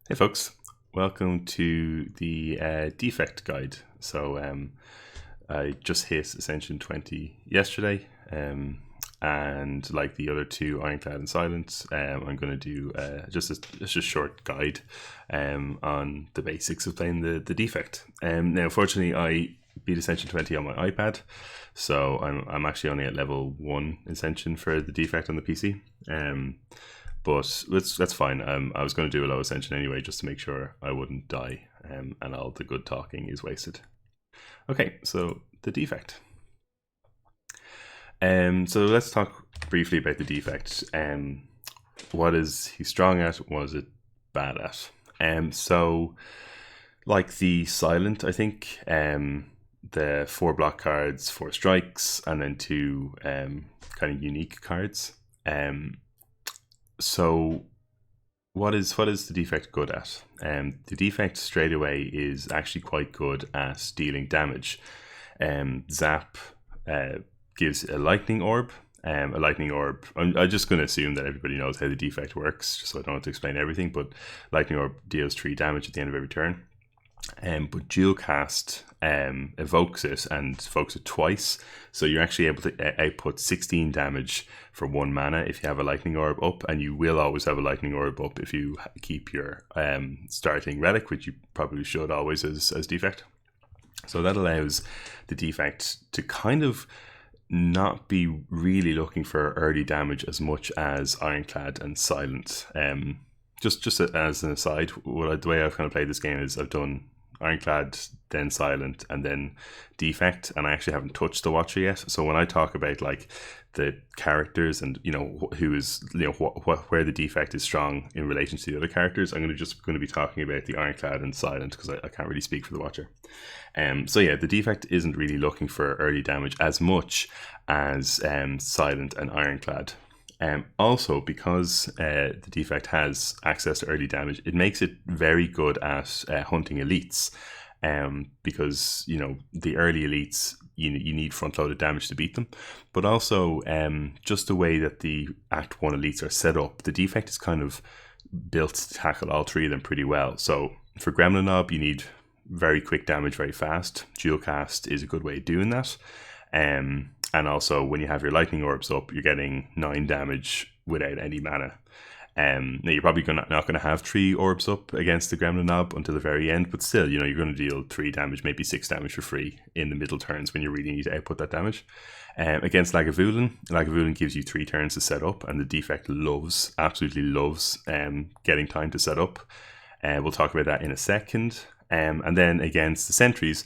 Hey folks, welcome to the Defect guide. I just hit Ascension 20 yesterday, and like the other two, Ironclad and Silent, I'm going to do just a short guide on the basics of playing the Defect. Now, fortunately, I beat Ascension 20 on my iPad, so I'm actually only at level 1 Ascension for the Defect on the PC. But that's fine. I was going to do a low ascension anyway, just to make sure I wouldn't die, and all the good talking is wasted. Okay, so the defect. So let's talk briefly about the defect. What is he strong at? What is it bad at? So like the silent, I think, the 4 block cards, 4 strikes, and then 2 kind of unique cards. So what is the defect good at? The defect straight away is actually quite good at dealing damage. Zap gives a lightning orb. I'm just going to assume that everybody knows how the defect works, just so I don't have to explain everything. But lightning orb deals 3 damage at the end of every turn. But dual cast evokes it and evokes it twice, so you're actually able to output 16 damage for 1 mana if you have a lightning orb up, and you will always have a lightning orb up if you keep your starting relic, which you probably should always as defect. So that allows the defect to kind of not be really looking for early damage as much as Ironclad and Silent. Just as an aside, the way I've kind of played this game is I've done Ironclad, then Silent, and then Defect, and I actually haven't touched the Watcher yet. So when I talk about like the characters and who is where the defect is strong in relation to the other characters, I'm going to be talking about the Ironclad and Silent because I can't really speak for the Watcher. So yeah, the defect isn't really looking for early damage as much as Silent and Ironclad. Also, because the defect has access to early damage, it makes it very good at hunting elites. Because the early elites, you need front-loaded damage to beat them, but also just the way that the Act 1 elites are set up, the defect is kind of built to tackle all 3 of them pretty well. So for Gremlin Nob, you need very quick damage very fast. Dual cast is a good way of doing that. And also, when you have your lightning orbs up, you're getting 9 damage without any mana. Now you're probably not going to have 3 orbs up against the Gremlin Nob until the very end, but still, you're going to deal 3 damage, maybe 6 damage for free in the middle turns when you really need to output that damage. Against Lagavulin gives you 3 turns to set up, and the defect absolutely loves getting time to set up. We'll talk about that in a second. And then against the sentries,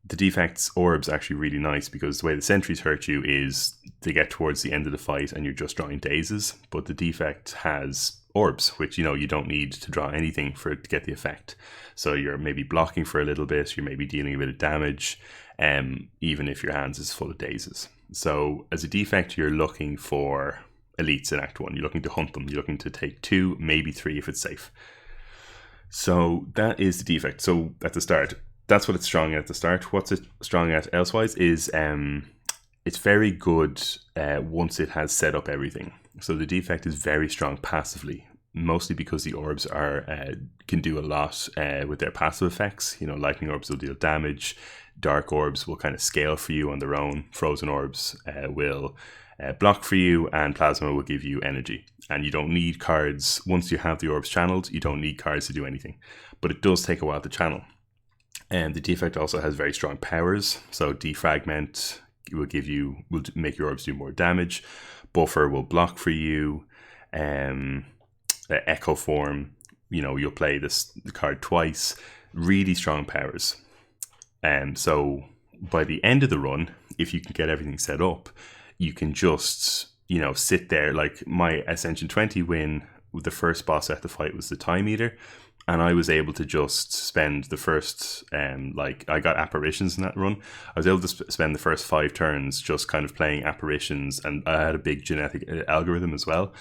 the defect's orbs are actually really nice, because the way the sentries hurt you is they get towards the end of the fight and you're just drawing dazes, but the defect has orbs, which you don't need to draw anything for it to get the effect. So you're maybe blocking for a little bit, you're maybe dealing a bit of damage, even if your hands is full of dazes. So as a defect, you're looking for elites in Act 1. You're looking to hunt them. You're looking to take 2, maybe 3 if it's safe. So that is the defect. So at the start, that's what it's strong at the start. What's it strong at elsewise is it's very good once it has set up everything. So the defect is very strong passively, mostly because the orbs can do a lot with their passive effects. Lightning orbs will deal damage, dark orbs will kind of scale for you on their own, frozen orbs will block for you, and plasma will give you energy. And you don't need cards. Once you have the orbs channeled, you don't need cards to do anything, but it does take a while to channel. And the defect also has very strong powers. So defragment will make your orbs do more damage. Buffer will block for you. Echo form, you'll play the card twice. Really strong powers. So by the end of the run, if you can get everything set up, you can just sit there. Like my Ascension 20 win, the first boss I had to fight was the Time Eater. And I was able to just spend the first, I got apparitions in that run. I was able to spend the first 5 turns just kind of playing apparitions, and I had a big genetic algorithm as well.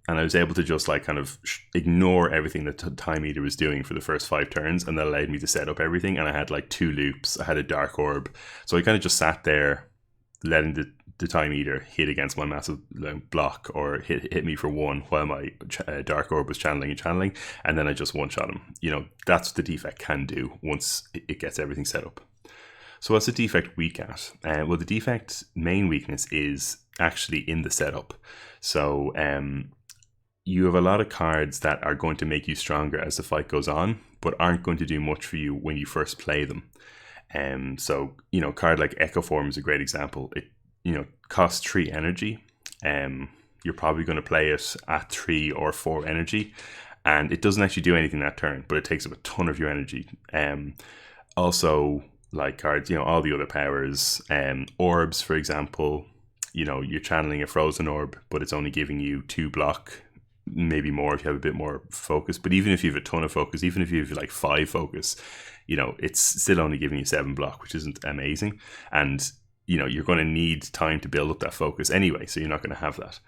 And I was able to just kind of ignore everything that Time Eater was doing for the first 5 turns, and that allowed me to set up everything. And I had 2 loops. I had a dark orb, so I kind of just sat there, letting the time either hit against my massive block or hit me for one while my Dark Orb was channeling, and then I just one-shot him. You know, that's what the Defect can do once it gets everything set up. So what's the Defect weak at? Well, the Defect's main weakness is actually in the setup. So you have a lot of cards that are going to make you stronger as the fight goes on, but aren't going to do much for you when you first play them. So, you know, a card like Echo Form is a great example. It, you know, costs 3 energy. You're probably going to play it at 3 or 4 energy, and it doesn't actually do anything that turn, but it takes up a ton of your energy. Also, like cards, you know, all the other powers, orbs, for example, you know, you're channeling a frozen orb, but it's only giving you 2 block, maybe more if you have a bit more focus. But even if you have a ton of focus, even if you have like 5 focus, you know, it's still only giving you 7 block, which isn't amazing. And, you know, you're going to need time to build up that focus anyway, so you're not going to have that.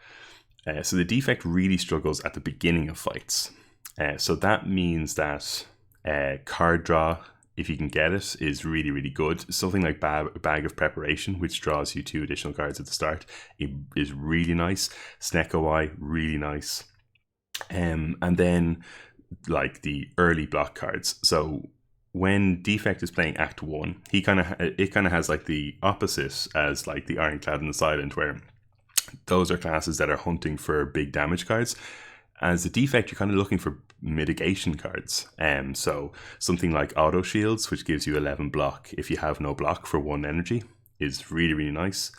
So the Defect really struggles at the beginning of fights. So that means that card draw, if you can get it, is really, really good. Something like Bag of Preparation, which draws you 2 additional cards at the start, it is really nice. Snecko Eye, really nice. And then like the early block cards. So when Defect is playing Act 1, it kind of has like the opposite as like the Ironclad and the Silent, where those are classes that are hunting for big damage cards. As a Defect, you're kind of looking for mitigation cards. So something like Auto Shields, which gives you 11 block if you have no block for 1 energy, is really, really nice.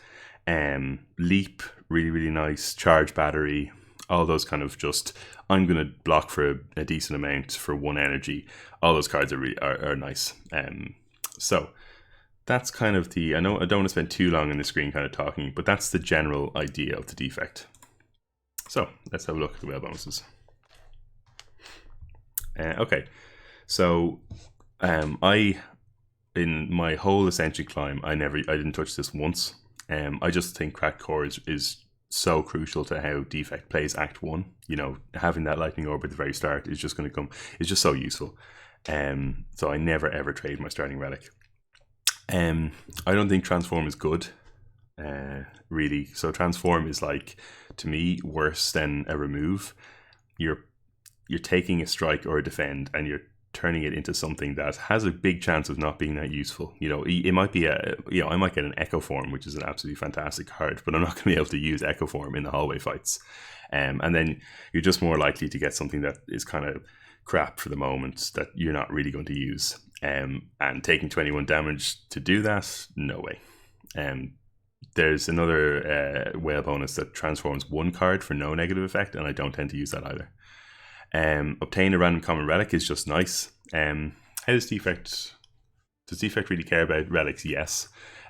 Leap, really, really nice. Charge Battery, all those kind of just, I'm going to block for a decent amount for 1 energy. All those cards are nice. So that's kind of the, I know I don't want to spend too long on the screen kind of talking, but that's the general idea of the Defect. So let's have a look at the whale bonuses. Okay, so in my whole Ascension climb, I didn't touch this once. I just think Cracked Core is so crucial to how Defect plays Act 1. You know, having that Lightning Orb at the very start is just going to come. It's just so useful. So I never ever trade my starting relic. I don't think Transform is good. Really. So Transform is like, to me, worse than a remove. You're taking a strike or a defend and you're turning it into something that has a big chance of not being that useful. You know, it might be I might get an Echo Form, which is an absolutely fantastic card, but I'm not going to be able to use Echo Form in the hallway fights. And then you're just more likely to get something that is kind of crap for the moment that you're not really going to use. And taking 21 damage to do that, no way. There's another whale bonus that transforms 1 card for no negative effect, and I don't tend to use that either. Obtain a random common relic is just nice. How does Defect really care about relics? Yes.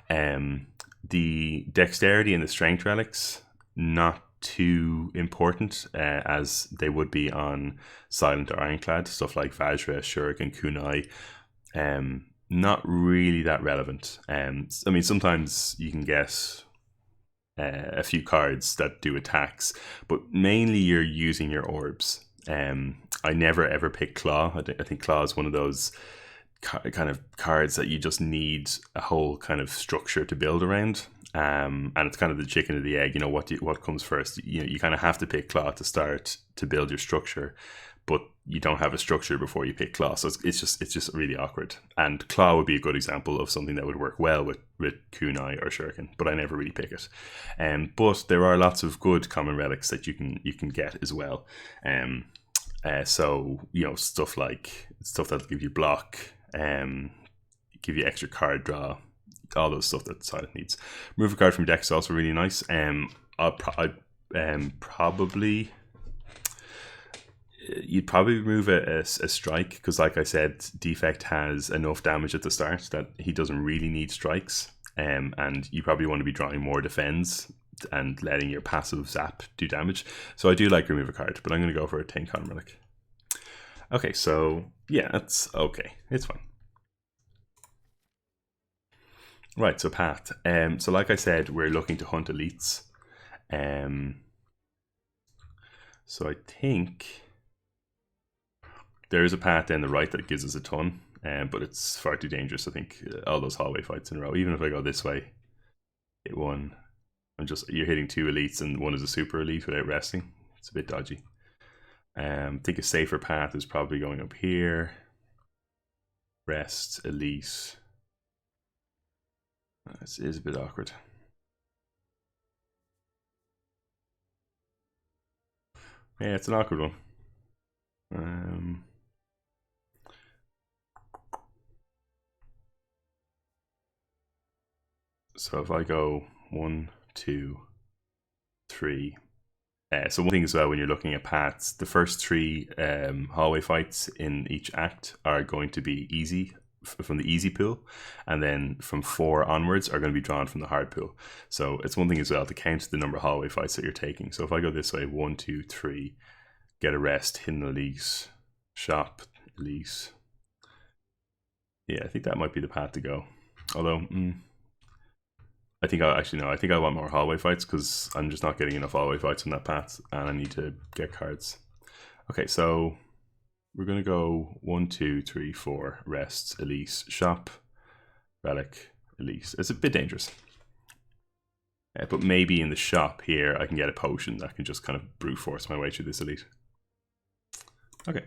The dexterity and the strength relics, not too important, as they would be on Silent or Ironclad. Stuff like Vajra, Shuriken, Kunai. Not really that relevant. I mean, sometimes you can get a few cards that do attacks, but mainly you're using your orbs. I never ever pick Claw. I think Claw is one of those kind of cards that you just need a whole kind of structure to build around. And it's kind of the chicken or the egg. You know, what comes first? You kind of have to pick Claw to start to build your structure, but you don't have a structure before you pick Claw, so it's just really awkward. And Claw would be a good example of something that would work well with Kunai or Shuriken, but I never really pick it. But there are lots of good common relics that you can get as well. So, you know, stuff that'll give you block, give you extra card draw, all those stuff that Silent needs. Remove a card from your deck is also really nice. You'd probably remove a strike, because like I said, Defect has enough damage at the start that he doesn't really need strikes, and you probably want to be drawing more defends and letting your passive zap do damage. So I do like remove a card, but I'm going to go for a 10 common relic. Okay, so yeah, that's okay. It's fine. Right, so path. So like I said, we're looking to hunt elites. So I think there is a path down the right that gives us a ton, but it's far too dangerous. I think all those hallway fights in a row. Even if I go this way, hit 1, You're hitting 2 elites and one is a super elite without resting. It's a bit dodgy. I think a safer path is probably going up here. Rest, elite. This is a bit awkward. Yeah, it's an awkward one. So if I go 1, 2, 3. So one thing as well, when you're looking at paths, the first 3 hallway fights in each act are going to be easy from the easy pool, and then from 4 onwards are going to be drawn from the hard pool. So it's one thing as well to count the number of hallway fights that you're taking. So if I go this way, 1, 2, 3, get a rest, hidden elite, shop, elite. Yeah, I think that might be the path to go. Although, I think I want more hallway fights because I'm just not getting enough hallway fights on that path, and I need to get cards. Okay, so we're gonna go 1, 2, 3, 4, rest, elite, shop, relic, elite. It's a bit dangerous, but maybe in the shop here I can get a potion that can just kind of brute force my way through this elite. Okay.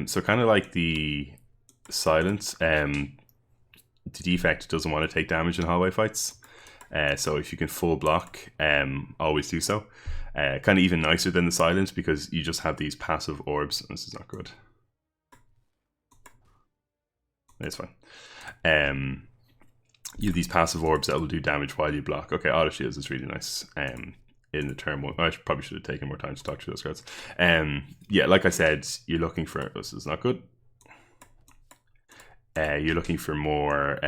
So kind of like the silence, the defect doesn't want to take damage in hallway fights. So if you can full block, always do so. Kind of even nicer than the silence because you just have these passive orbs. This is not good. It's fine. You have these passive orbs that will do damage while you block. Okay, auto shields is really nice. In the term one, I probably should have taken more time to talk through those cards. Yeah, like I said, you're looking for, this is not good. You're looking for more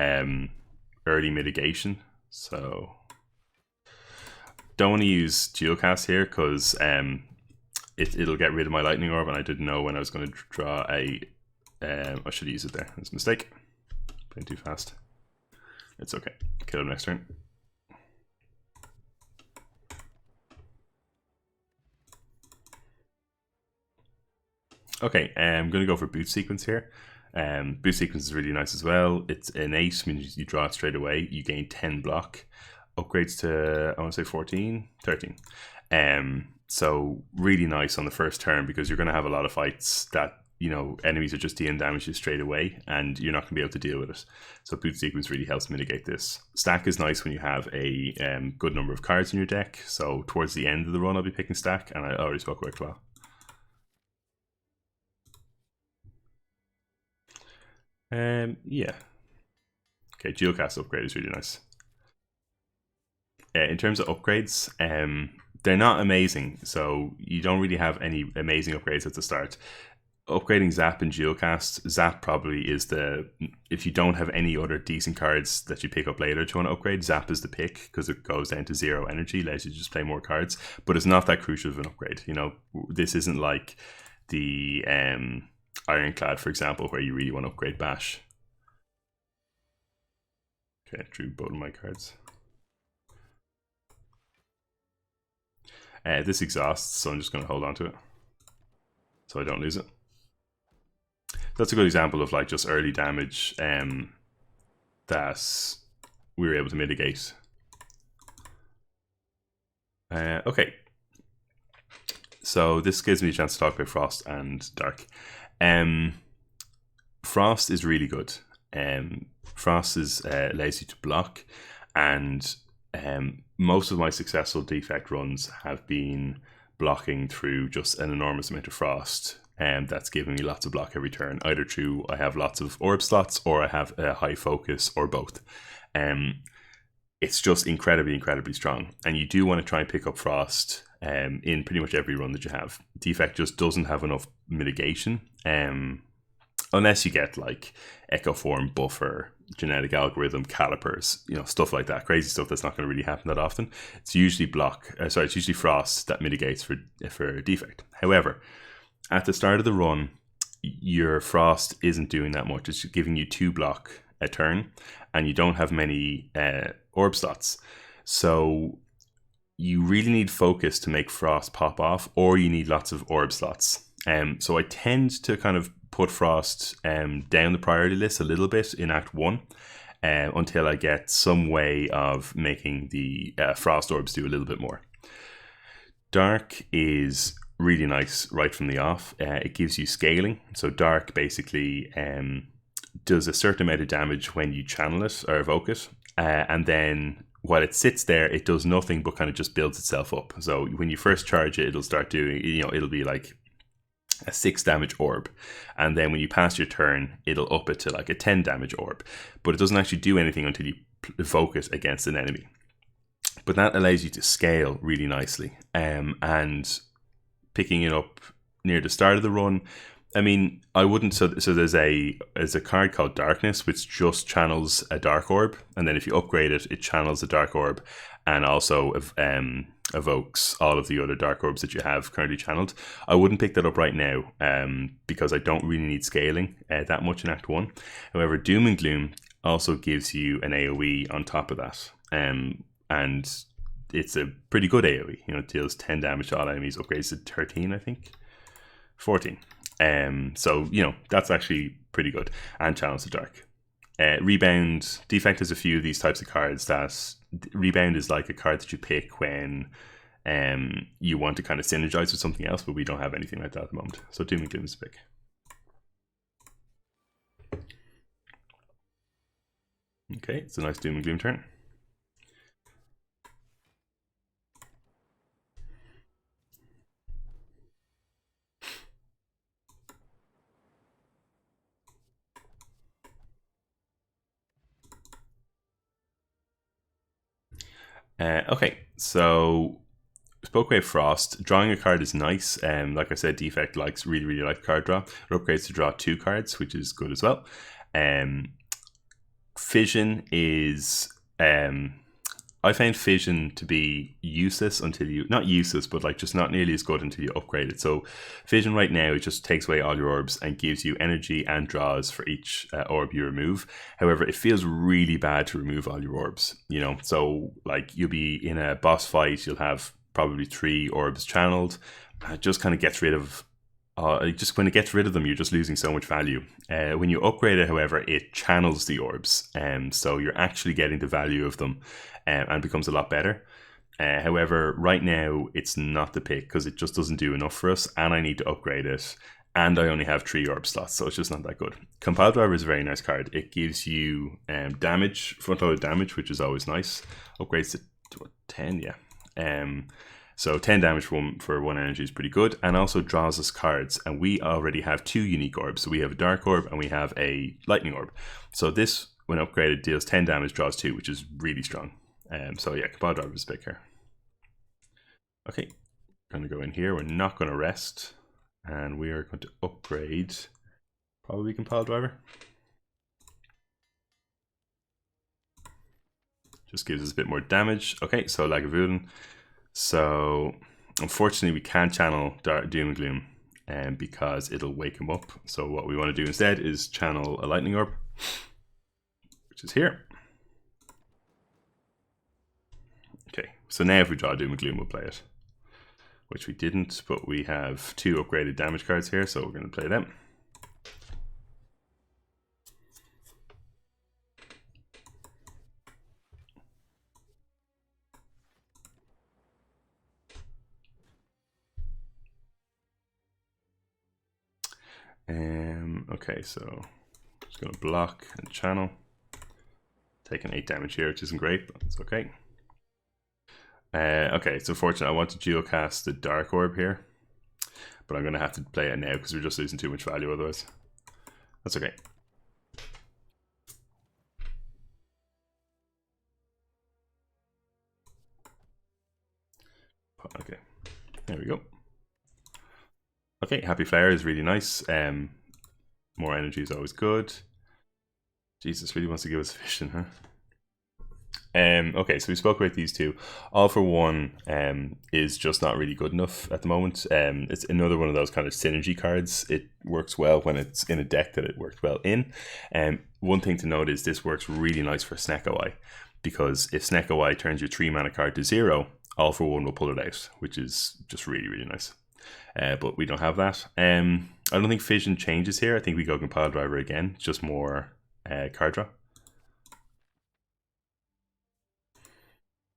early mitigation. So don't want to use Geocast here because it'll get rid of my lightning orb, and I didn't know when I was going to draw a. I should use it there. It's a mistake. Playing too fast. It's okay. Kill him next turn. Okay, I'm going to go for boot sequence here. Boot sequence is really nice as well. It's innate, means you draw it straight away. You gain 10 block. Upgrades to, I want to say 14, 13. So really nice on the first turn because you're going to have a lot of fights that, you know, enemies are just dealing damage to you straight away and you're not going to be able to deal with it. So boot sequence really helps mitigate this. Stack is nice when you have a good number of cards in your deck. So towards the end of the run, I'll be picking stack, and I already spoke about well. Yeah. Okay, Geocast upgrade is really nice. In terms of upgrades, they're not amazing, so you don't really have any amazing upgrades at the start. Upgrading Zap and Geocast, Zap probably is the, if you don't have any other decent cards that you pick up later to want to upgrade, Zap is the pick because it goes down to 0 energy, allows you to just play more cards, but it's not that crucial of an upgrade. You know, this isn't like the Ironclad, for example, where you really want to upgrade Bash. Okay, I drew both of my cards. This exhausts, so I'm just going to hold on to it so I don't lose it. That's a good example of like just early damage that we were able to mitigate. Okay, so this gives me a chance to talk about Frost and Dark. Frost is really good. Frost allows you to block, and most of my successful defect runs have been blocking through just an enormous amount of Frost, and that's giving me lots of block every turn, either through I have lots of orb slots or I have a high focus or both. It's just incredibly strong, and you do want to try and pick up Frost in pretty much every run that you have. Defect just doesn't have enough mitigation, unless you get like Echo Form, Buffer, Genetic Algorithm, Calipers, you know, stuff like that, crazy stuff that's not going to really happen that often. It's usually it's usually Frost that mitigates for Defect. However, at the start of the run, your Frost isn't doing that much. It's giving you 2 block a turn, and you don't have many orb slots. So you really need focus to make Frost pop off, or you need lots of orb slots. So I tend to kind of put Frost down the priority list a little bit in Act 1 until I get some way of making the Frost orbs do a little bit more. Dark is really nice right from the off. It gives you scaling. So Dark basically does a certain amount of damage when you channel it or evoke it. And then while it sits there, it does nothing but kind of just builds itself up. So when you first charge it, it'll start doing, it'll be like a 6 damage orb. And then when you pass your turn, it'll up it to like a 10 damage orb. But it doesn't actually do anything until you evoke it against an enemy. But that allows you to scale really nicely. And picking it up near the start of the run, I mean, I wouldn't. So there's a card called Darkness, which just channels a dark orb, and then if you upgrade it, it channels a dark orb, and also evokes all of the other dark orbs that you have currently channeled. I wouldn't pick that up right now, because I don't really need scaling that much in Act 1. However, Doom and Gloom also gives you an AoE on top of that, and it's a pretty good AoE. It deals 10 damage to all enemies, upgrades to 13, I think, 14. So that's actually pretty good, and channels the dark. Rebound, Defect has a few of these types of cards. That Rebound is like a card that you pick when you want to kind of synergize with something else, but we don't have anything like that at the moment. So Doom and Gloom is a pick. Okay, it's a nice Doom and Gloom turn. Okay, so Spokewave Frost. Drawing a card is nice. Like I said, Defect really like card draw. It upgrades to draw 2 cards, which is good as well. Fission is I found Fission to be useless until you, not useless, but like just not nearly as good until you upgrade it. So Fission right now, it just takes away all your orbs and gives you energy and draws for each orb you remove. However, it feels really bad to remove all your orbs, so like you'll be in a boss fight, you'll have probably 3 orbs channeled. It just kind of gets rid of just when it gets rid of them, you're just losing so much value. When you upgrade it, however, it channels the orbs, so you're actually getting the value of them, and becomes a lot better. However, right now it's not the pick because it just doesn't do enough for us, and I need to upgrade it, and I only have 3 orb slots, so it's just not that good. Compile Driver is a very nice card. It gives you damage, front-loaded damage, which is always nice. Upgrades to 10, yeah. So 10 damage for 1 energy is pretty good, and also draws us cards, and we already have 2 unique orbs. So we have a dark orb and we have a lightning orb. So this, when upgraded, deals 10 damage, draws 2, which is really strong. So yeah, Compile Driver is big here. Okay, going to go in here. We're not going to rest, and we are going to upgrade probably Compile Driver. Just gives us a bit more damage. Okay, so Lagavulin. So unfortunately we can't channel Doom and Gloom because it'll wake him up. So what we want to do instead is channel a lightning orb, which is here. Okay, so now if we draw Doom and Gloom, we'll play it, which we didn't, but we have 2 upgraded damage cards here, so we're going to play them. Okay, so just going to block and channel. Taking 8 damage here, which isn't great, but it's okay. Okay, it's unfortunate. I want to geocast the Dark Orb here, but I'm going to have to play it now because we're just losing too much value otherwise. That's okay. Okay, there we go. Okay, Happy Flower is really nice. More energy is always good. Jesus really wants to give us Fission, huh? Okay, so we spoke about these 2. All for One is just not really good enough at the moment. It's another one of those kind of synergy cards. It works well when it's in a deck that it worked well in. One thing to note is this works really nice for Snecko-Eye, because if Snecko-Eye turns your 3 mana card to 0, All for One will pull it out, which is just really, really nice. But we don't have that. I don't think fission changes here. I think we go compile driver again. It's just more card draw.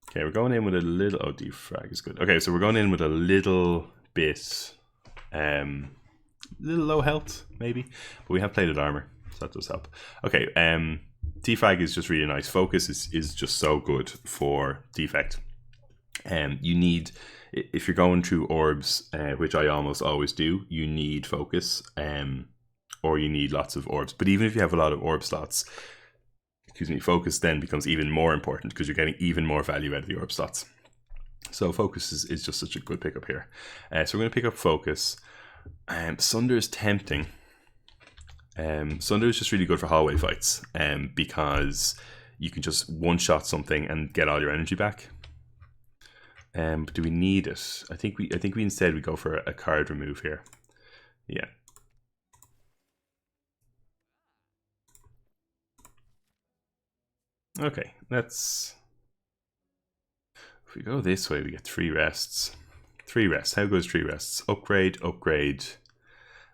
Okay, we're going in with a little... Oh, defrag is good. Okay, so we're going in with a little bit... little low health, maybe. But we have plated armor, so that does help. Okay, defrag is just really nice. Focus is just so good for defect. You need... If you're going through orbs, which I almost always do, you need focus, or you need lots of orbs. But even if you have a lot of orb slots... Excuse me, focus then becomes even more important because you're getting even more value out of the orb slots. So focus is just such a good pickup here. So we're going to pick up focus. Sunder is tempting. Sunder is just really good for hallway fights because you can just one-shot something and get all your energy back. But do we need it? I think we instead we go for a card remove here. Yeah. Okay, let's... If we go this way, we get 3 rests. 3 rests. How good is 3 rests? Upgrade, upgrade.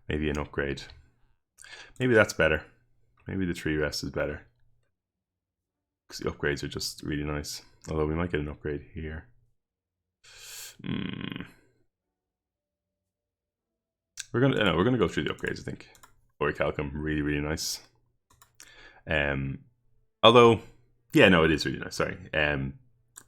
Maybe an upgrade. Maybe that's better. Maybe the 3 rests is better. Because the upgrades are just really nice. Although we might get an upgrade here. We're gonna go through the upgrades, I think. Orichalcum, really, really nice. Although... Yeah, no, it is really nice. Sorry.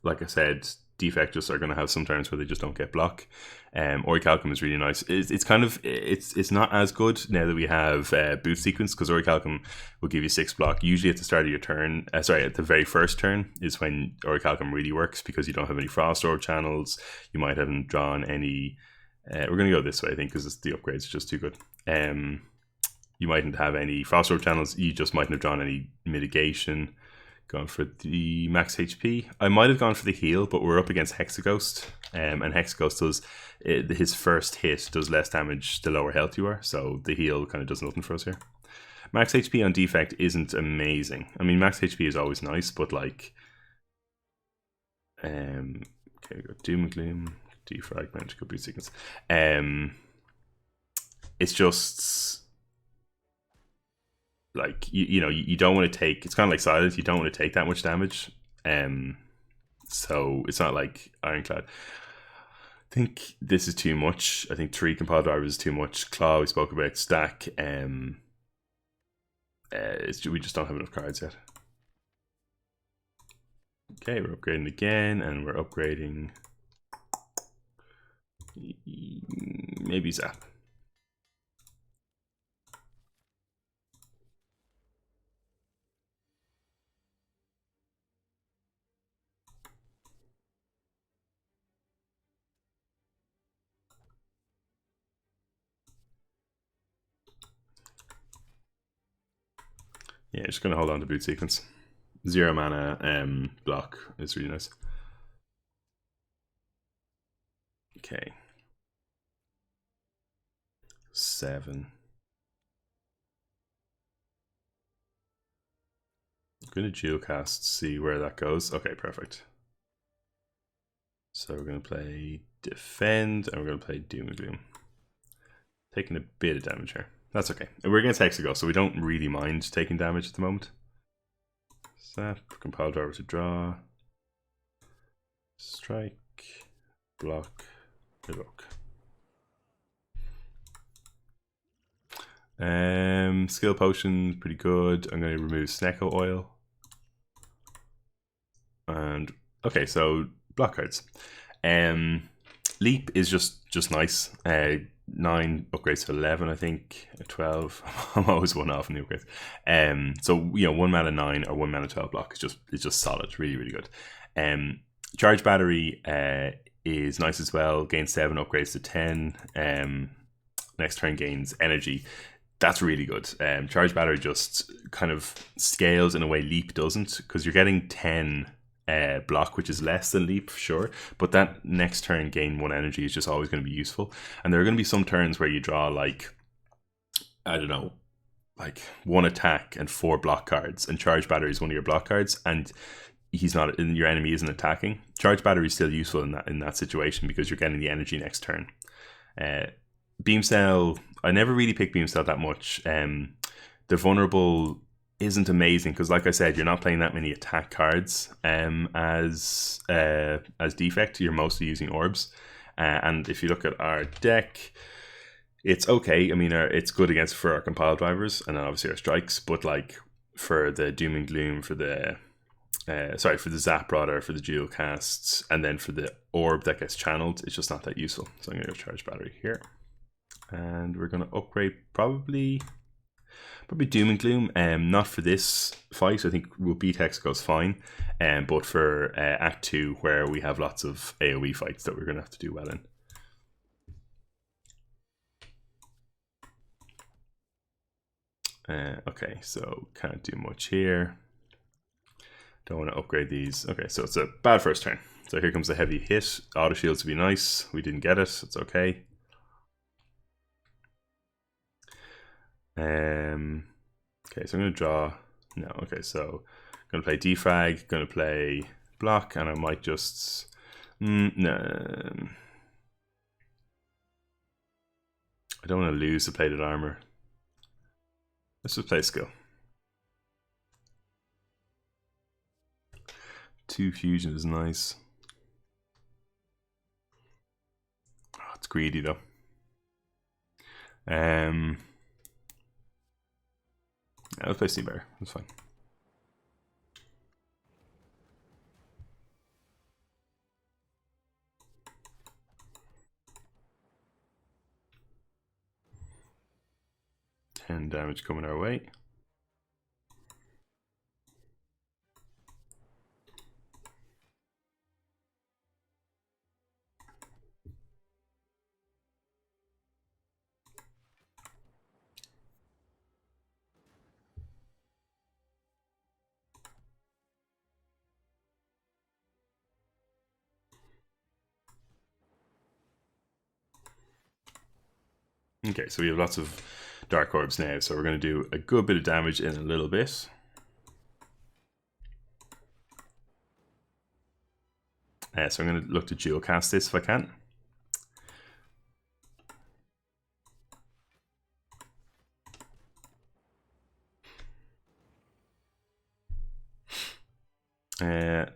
Like I said, Defect just are going to have some turns where they just don't get block. Orichalcum is really nice. It's kind of it's not as good now that we have boot sequence because Orichalcum will give you 6 block. Usually at the start of your turn, at the very first turn is when Orichalcum really works because you don't have any frost orb channels. You might haven't drawn any. We're going to go this way, I think, because the upgrades are just too good. You mightn't have any frost orb channels. You just mightn't have drawn any mitigation. Gone for the max HP. I might have gone for the heal, but we're up against Hexaghost, and Hexaghost does his first hit does less damage the lower health you are, so the heal kind of does nothing for us here. Max HP on Defect isn't amazing. I mean, max HP is always nice, but like, okay, we got Doom and Gloom, Defragment, could be sequence. It's just. Like, you don't want to take... It's kind of like Silent. You don't want to take that much damage. So it's not like Ironclad. I think this is too much. I think 3 compile drivers is too much. Claw, we spoke about. Stack. We just don't have enough cards yet. Okay, we're upgrading again. And we're upgrading... Maybe Zap. Yeah, just gonna hold on to boot sequence. 0 mana block is really nice. Okay. 7. I'm gonna geocast, see where that goes. Okay, perfect. So we're gonna play Defend and we're gonna play Doom and Gloom. Taking a bit of damage here. That's okay. We're against Hexaghost, so we don't really mind taking damage at the moment. Zap, compile driver to draw. Strike, block, revoke. Skill potion, pretty good. I'm going to remove Snecko oil. And okay, so block cards. Leap is just nice. 9 upgrades to 11, I think. 12. I'm always one off in the upgrades. So 1 mana 9 or 1 mana 12 block is just solid, really, really good. Charge battery is nice as well. Gains 7 upgrades to 10. Next turn gains energy. That's really good. Charge battery just kind of scales in a way Leap doesn't, because you're getting 10 block, which is less than Leap for sure, but that next turn gain 1 energy is just always going to be useful. And there are going to be some turns where you draw like, I don't know, like 1 attack and 4 block cards, and Charge battery is one of your block cards, and he's not, your enemy isn't attacking. Charge battery is still useful in that situation because you're getting the energy next turn. Beam Cell, I never really pick Beam Cell that much. The vulnerable isn't amazing because, like I said, you're not playing that many attack cards as Defect. You're mostly using orbs, and if you look at our deck, it's okay. I mean, it's good against for our compile drivers, and then obviously our strikes. But like for the Doom and Gloom, for the for the Zap rather, for the dual casts, and then for the orb that gets channeled, it's just not that useful. So I'm going to go charge battery here, and we're going to upgrade probably Doom and Gloom. Not for this fight. I think with beat Hex goes fine. But for Act 2, where we have lots of AoE fights that we're going to have to do well in. Okay, so can't do much here. Don't want to upgrade these. Okay, so it's a bad first turn. So here comes the heavy hit. Auto shields would be nice. We didn't get it. It's okay. Okay, so I'm going to draw. No, okay, so I'm going to play defrag, going to play block, and I might just. No. I don't want to lose the plated armor. Let's just play skill. 2 fusion is nice. Oh, it's greedy though. Let's play Spire. That's fine. And damage coming our way. Okay, so we have lots of dark orbs now, so we're going to do a good bit of damage in a little bit. So I'm going to look to dual cast this if I can.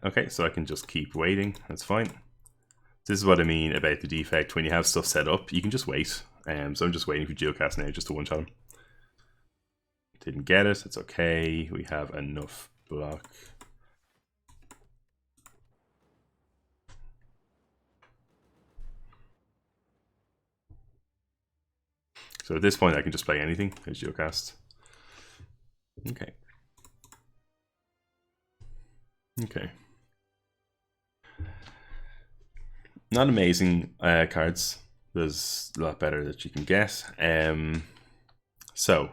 Okay, so I can just keep waiting. That's fine. This is what I mean about the defect. When you have stuff set up, you can just wait. So I'm just waiting for geocast now just to one-shot him. Didn't get it. It's okay. We have enough block. So at this point, I can just play anything as geocast. Okay. Okay. Not amazing cards. There's a lot better that you can get. So,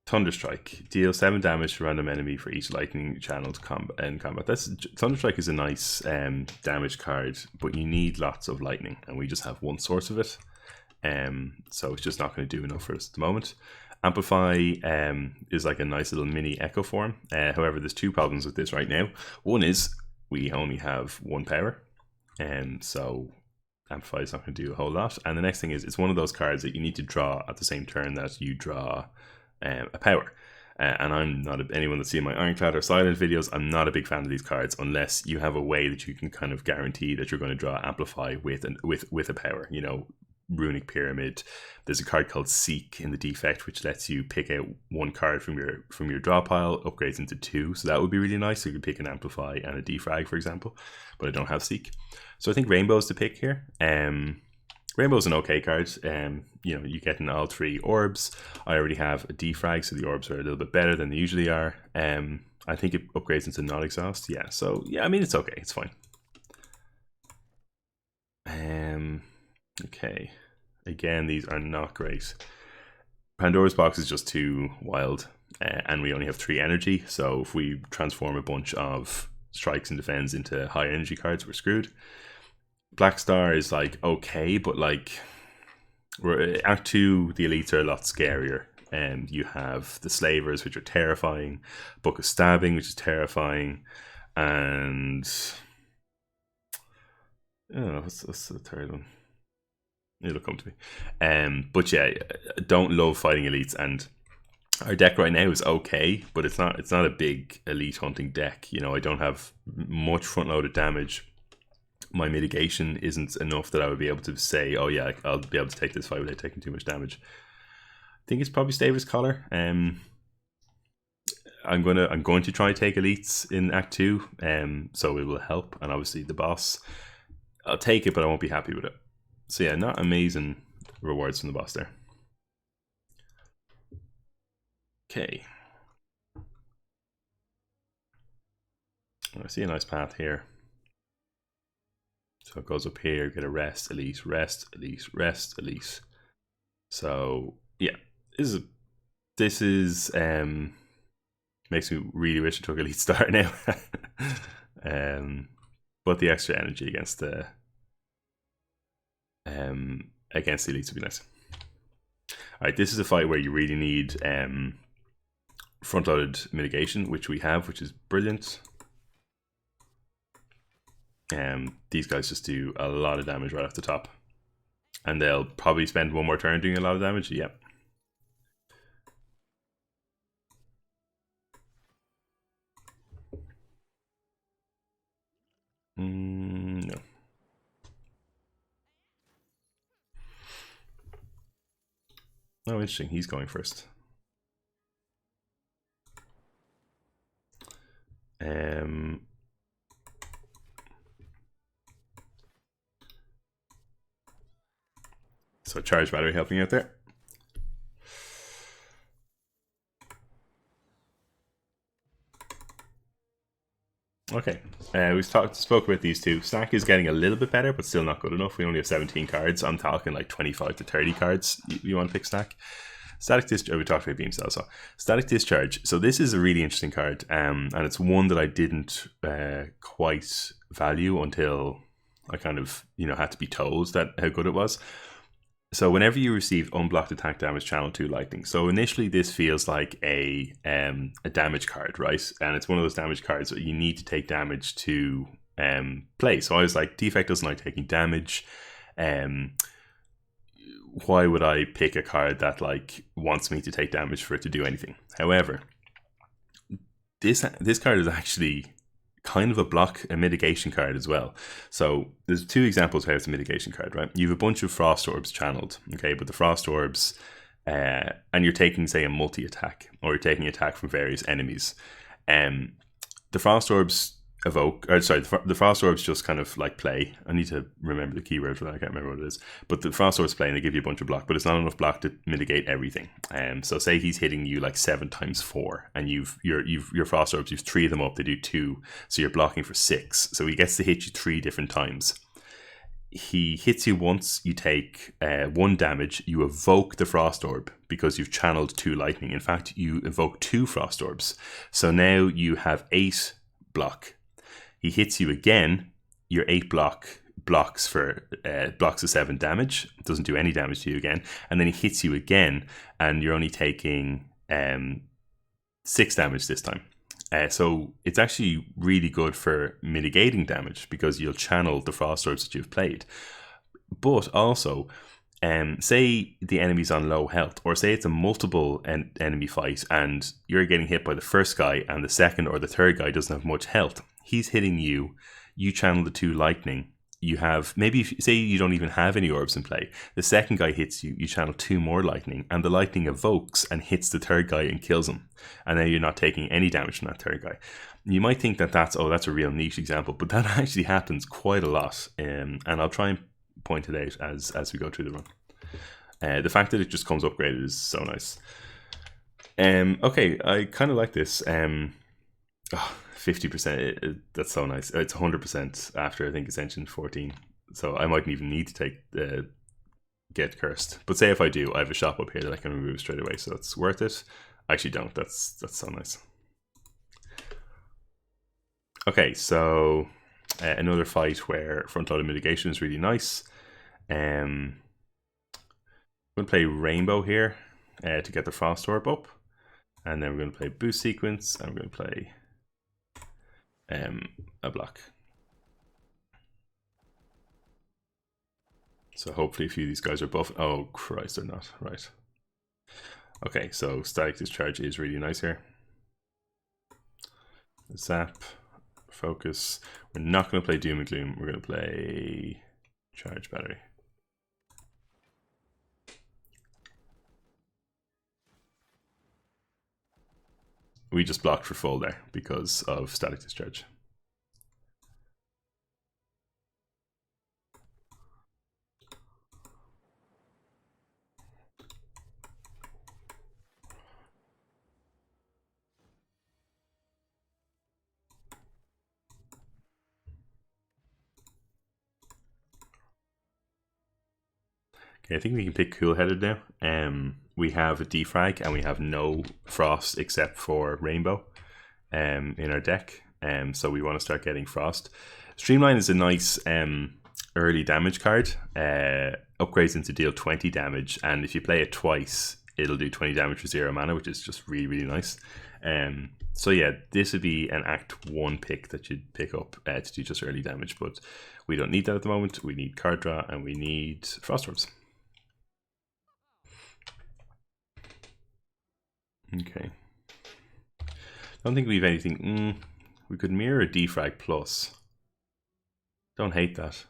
Thunderstrike. Deal 7 damage to random enemy for each lightning channeled in combat. Thunderstrike is a nice damage card, but you need lots of lightning, and we just have one source of it. So it's just not going to do enough for us at the moment. Amplify is like a nice little mini echo form. However, there's 2 problems with this right now. One is we only have 1 power, so Amplify is not going to do a whole lot. And the next thing is it's one of those cards that you need to draw at the same turn that you draw a power. And I'm not anyone that's seen my Ironclad or Silent videos. I'm not a big fan of these cards unless you have a way that you can kind of guarantee that you're going to draw Amplify with a power. You know, Runic Pyramid. There's a card called Seek in the Defect, which lets you pick out 1 card from your draw pile, upgrades into 2. So that would be really nice. So you could pick an Amplify and a Defrag, for example. But I don't have Seek, so I think Rainbow's to pick here. Rainbow's an okay card. You know, you get in all 3 orbs. I already have a Defrag, so the orbs are a little bit better than they usually are. I think it upgrades into non-exhaust. Yeah, so yeah, I mean it's okay. It's fine. Okay. Again, these are not great. Pandora's Box is just too wild, and we only have 3 energy. So if we transform a bunch of strikes and defends into high energy cards, we're screwed. Black Star is like okay, but like Act 2, the elites are a lot scarier. And you have the Slavers, which are terrifying. Book of Stabbing, which is terrifying, and what's the third one? It'll come to me. But yeah, I don't love fighting elites, and our deck right now is okay, but it's not a big elite hunting deck. You know, I don't have much front loaded damage. My mitigation isn't enough that I would be able to say, oh yeah, I'll be able to take this fight without taking too much damage. I think it's probably Staver's Collar. I'm going to try to take elites in Act 2, so it will help, and obviously the boss, I'll take it, but I won't be happy with it. So yeah, not amazing rewards from the boss there. Okay. I see a nice path here. So it goes up here, get a rest, elite, rest, elite, rest, elite. So yeah, this is makes me really wish I took elite start now. But the extra energy against the elites would be nice. Alright, this is a fight where you really need front-loaded mitigation, which we have, which is brilliant. These guys just do a lot of damage right off the top. And they'll probably spend one more turn doing a lot of damage, yep. No. Oh, interesting. He's going first. So charge battery helping out there. Okay, we spoke about these two. Stack is getting a little bit better, but still not good enough. We only have 17 cards. I'm talking like 25 to 30 cards you want to pick Stack. Static Discharge, we talked about Beam Cell, so Static Discharge. So this is a really interesting card, and it's one that I didn't quite value until I kind of, had to be told that how good it was. So whenever you receive unblocked attack damage, channel 2 lightning. So initially this feels like a damage card, right? And it's one of those damage cards that you need to take damage to play. So I was like, Defect doesn't like taking damage. Why would I pick a card that like wants me to take damage for it to do anything? However, this card is actually kind of a mitigation card as well. So there's two examples how it's a mitigation card, right? You have a bunch of Frost Orbs channeled, okay, but the Frost Orbs, and you're taking, say, a multi-attack, or you're taking attack from various enemies. The Frost Orbs the Frost Orbs just kind of like play. I need to remember the keyword for that. I can't remember what it is. But the Frost Orbs play and they give you a bunch of block, but it's not enough block to mitigate everything. So say he's hitting you like 7 times 4, and your Frost Orbs, you've 3 of them up. They do 2, so you're blocking for 6. So he gets to hit you 3 different times. He hits you once, you take 1 damage. You evoke the Frost Orb because you've channeled 2 lightning. In fact, you evoke 2 Frost Orbs. So now you have 8 block. He hits you again, your 8 blocks for 7 damage, doesn't do any damage to you again, and then he hits you again, and you're only taking 6 damage this time. So it's actually really good for mitigating damage because you'll channel the Frost Orbs that you've played. But also, say the enemy's on low health, or say it's a multiple enemy fight and you're getting hit by the first guy and the second or the third guy doesn't have much health. He's hitting you, you channel the 2 lightning. You have, maybe say you don't even have any orbs in play. The second guy hits you, you channel 2 more lightning, and the lightning evokes and hits the third guy and kills him. And then you're not taking any damage from that third guy. You might think that that's a real niche example, but that actually happens quite a lot. And I'll try and point it out as we go through the run. The fact that it just comes upgraded is so nice. Okay, I kind of like this. 50%, that's so nice. It's 100% after I think Ascension 14, so I mightn't even need to take the get cursed. But say if I do, I have a shop up here that I can remove straight away, so it's worth it. I actually don't. That's so nice. Okay, so another fight where front-loaded mitigation is really nice. I'm going to play Rainbow here to get the Frost Orb up, and then we're going to play Boost Sequence, and we're going to play a block. So hopefully a few of these guys are buff. Oh Christ, they're not. Right. Okay, so static discharge is really nice here. Zap, focus. We're not going to play Doom and Gloom. We're going to play Charge Battery. We just blocked for full there because of static discharge. Okay, I think we can pick Cool-Headed now. We have a defrag and we have no frost except for Rainbow in our deck. So we want to start getting frost. Streamline is a nice early damage card. Upgrades into deal 20 damage, and if you play it twice, it'll do 20 damage for 0 mana, which is just really, really nice. So yeah, this would be an Act 1 pick that you'd pick up to do just early damage, but we don't need that at the moment. We need card draw and we need Frost Orbs. Okay. Don't think we have anything. We could mirror a defrag plus. Don't hate that.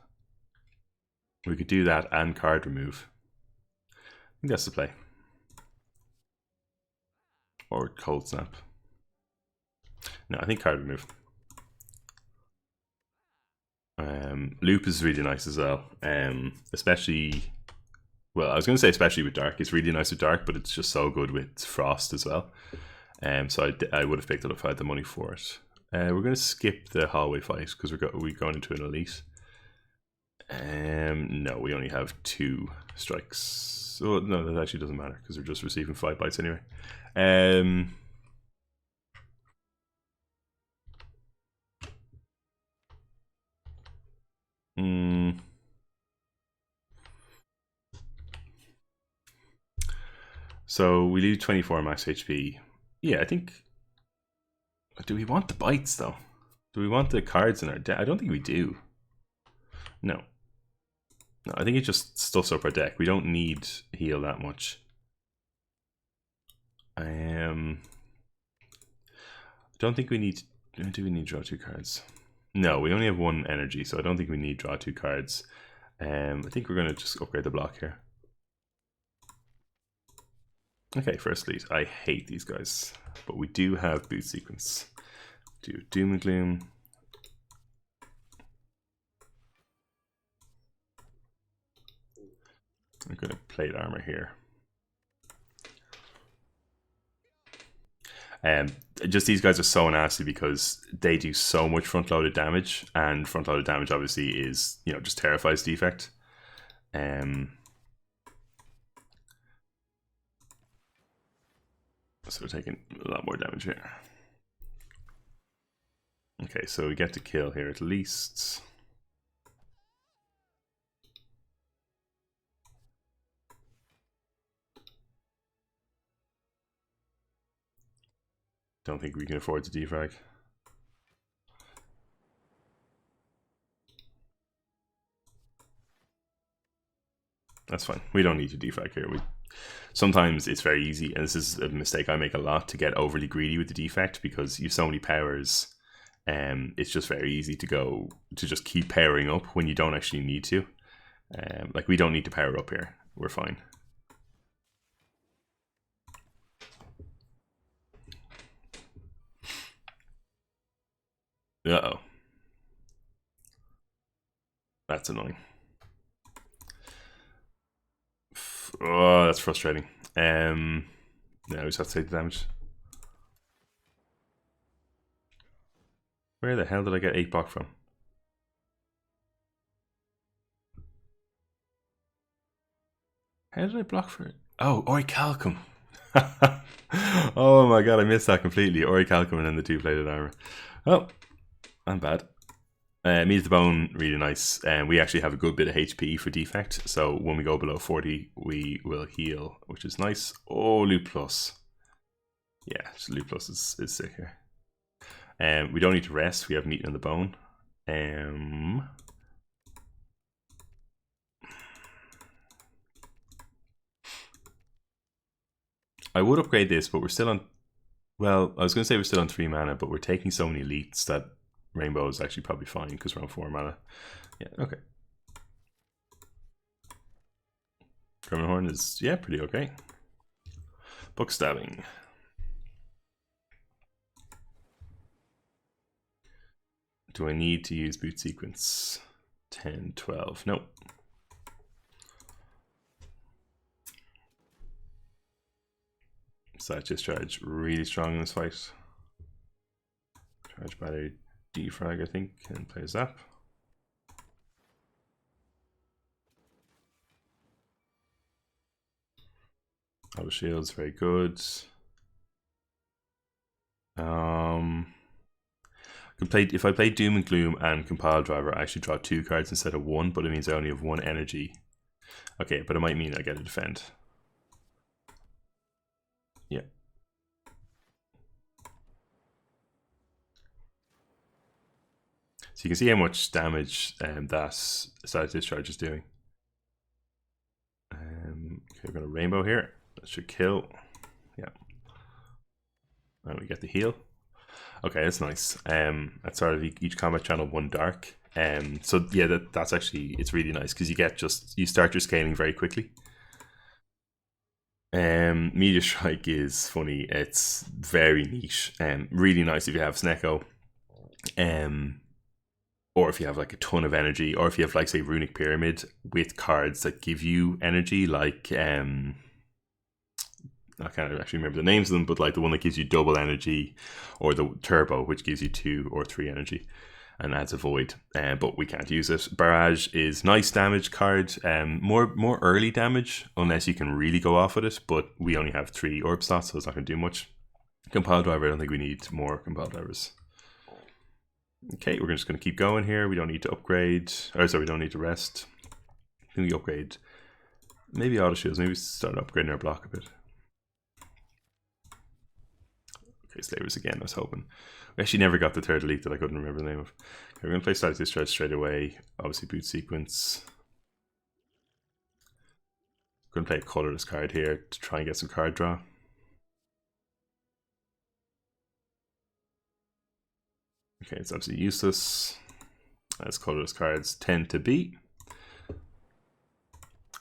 We could do that and card remove. I think that's the play. Or Cold Snap. No, I think card remove. Loop is really nice as well. Especially, well, I was going to say especially with Dark. It's really nice with Dark, but it's just so good with Frost as well. So I would have picked it up if I had the money for it. We're going to skip the hallway fight because we're going into an elite. No, we only have 2 strikes. So no, that actually doesn't matter because we're just receiving 5 bites anyway. So we lose 24 max HP. Yeah, I think. Do we want the bites though? Do we want the cards in our deck? I don't think we do. No. No, I think it just stuffs up our deck. We don't need heal that much. I don't think we need. Do we need draw 2 cards? No, we only have 1 energy, so I don't think we need draw 2 cards. I think we're going to just upgrade the block here. Okay, first lead. I hate these guys, but we do have boot sequence. Do Doom and Gloom. I'm going to plate armor here. Just these guys are so nasty because they do so much front-loaded damage, and front-loaded damage obviously is, you know, just terrifies Defect. So we're taking a lot more damage here. Okay, so we get to kill here at least. Don't think we can afford to defrag. That's fine. We don't need to defrag here. Sometimes it's very easy, and this is a mistake I make a lot, to get overly greedy with the defect because you have so many powers. It's just very easy to just keep powering up when you don't actually need to. Like, we don't need to power up here. We're fine. Uh-oh. That's annoying. Oh, that's frustrating. Yeah, we just have to take the damage. Where the hell did I get 8 block from? How did I block for it? Oh, Orichalcum. Oh my god, I missed that completely. Orichalcum and then the 2-plated armor. Oh, I'm bad. Meet the Bone, really nice. We actually have a good bit of HP for Defect, so when we go below 40, we will heal, which is nice. Oh, Loot Plus. Yeah, Loot Plus is sick here. We don't need to rest, we have Meat in the Bone. I would upgrade this, but we're still on. Well, I was going to say we're still on 3 mana, but we're taking so many elites that Rainbow is actually probably fine because we're on 4 mana. Yeah, okay. Gremlin Horn is, yeah, pretty okay. Book stabbing. Do I need to use boot sequence? 10, 12. Nope. Side discharge really strong in this fight. Charge battery, defrag, I think, and play zap. Auto shield's very good. If I play Doom and Gloom and Compile Driver, I actually draw 2 cards instead of 1, but it means I only have 1 energy. Okay, but it might mean I get a defend. Yeah. So you can see how much damage that Side Discharge is doing. Okay, we're going to Rainbow here. That should kill. Yeah. And we get the heal. Okay, that's nice. At start of each combat channel, 1 dark. So yeah, that's actually, it's really nice because you start your scaling very quickly. Meteor Strike is funny. It's very niche. Really nice if you have Snecko. Or if you have like a ton of energy, or if you have like say Runic Pyramid with cards that give you energy, like I can't actually remember the names of them, but like the one that gives you double energy, or the Turbo, which gives you 2 or 3 energy and adds a void. But we can't use it. Barrage is nice damage card, more early damage unless you can really go off with it. But we only have 3 orb slots, so it's not going to do much. Compile Driver, I don't think we need more Compile Drivers. Okay, we're just going to keep going here. We don't need to upgrade. Or sorry, we don't need to rest. I think we upgrade. Maybe auto shields. Maybe we start upgrading our block a bit. Okay, Slavers again, I was hoping. We actually never got the 3rd elite that I couldn't remember the name of. Okay, we're going to play Static Discharge straight away. Obviously, boot sequence. We're going to play a colorless card here to try and get some card draw. Okay, it's absolutely useless, as colorless cards tend to be.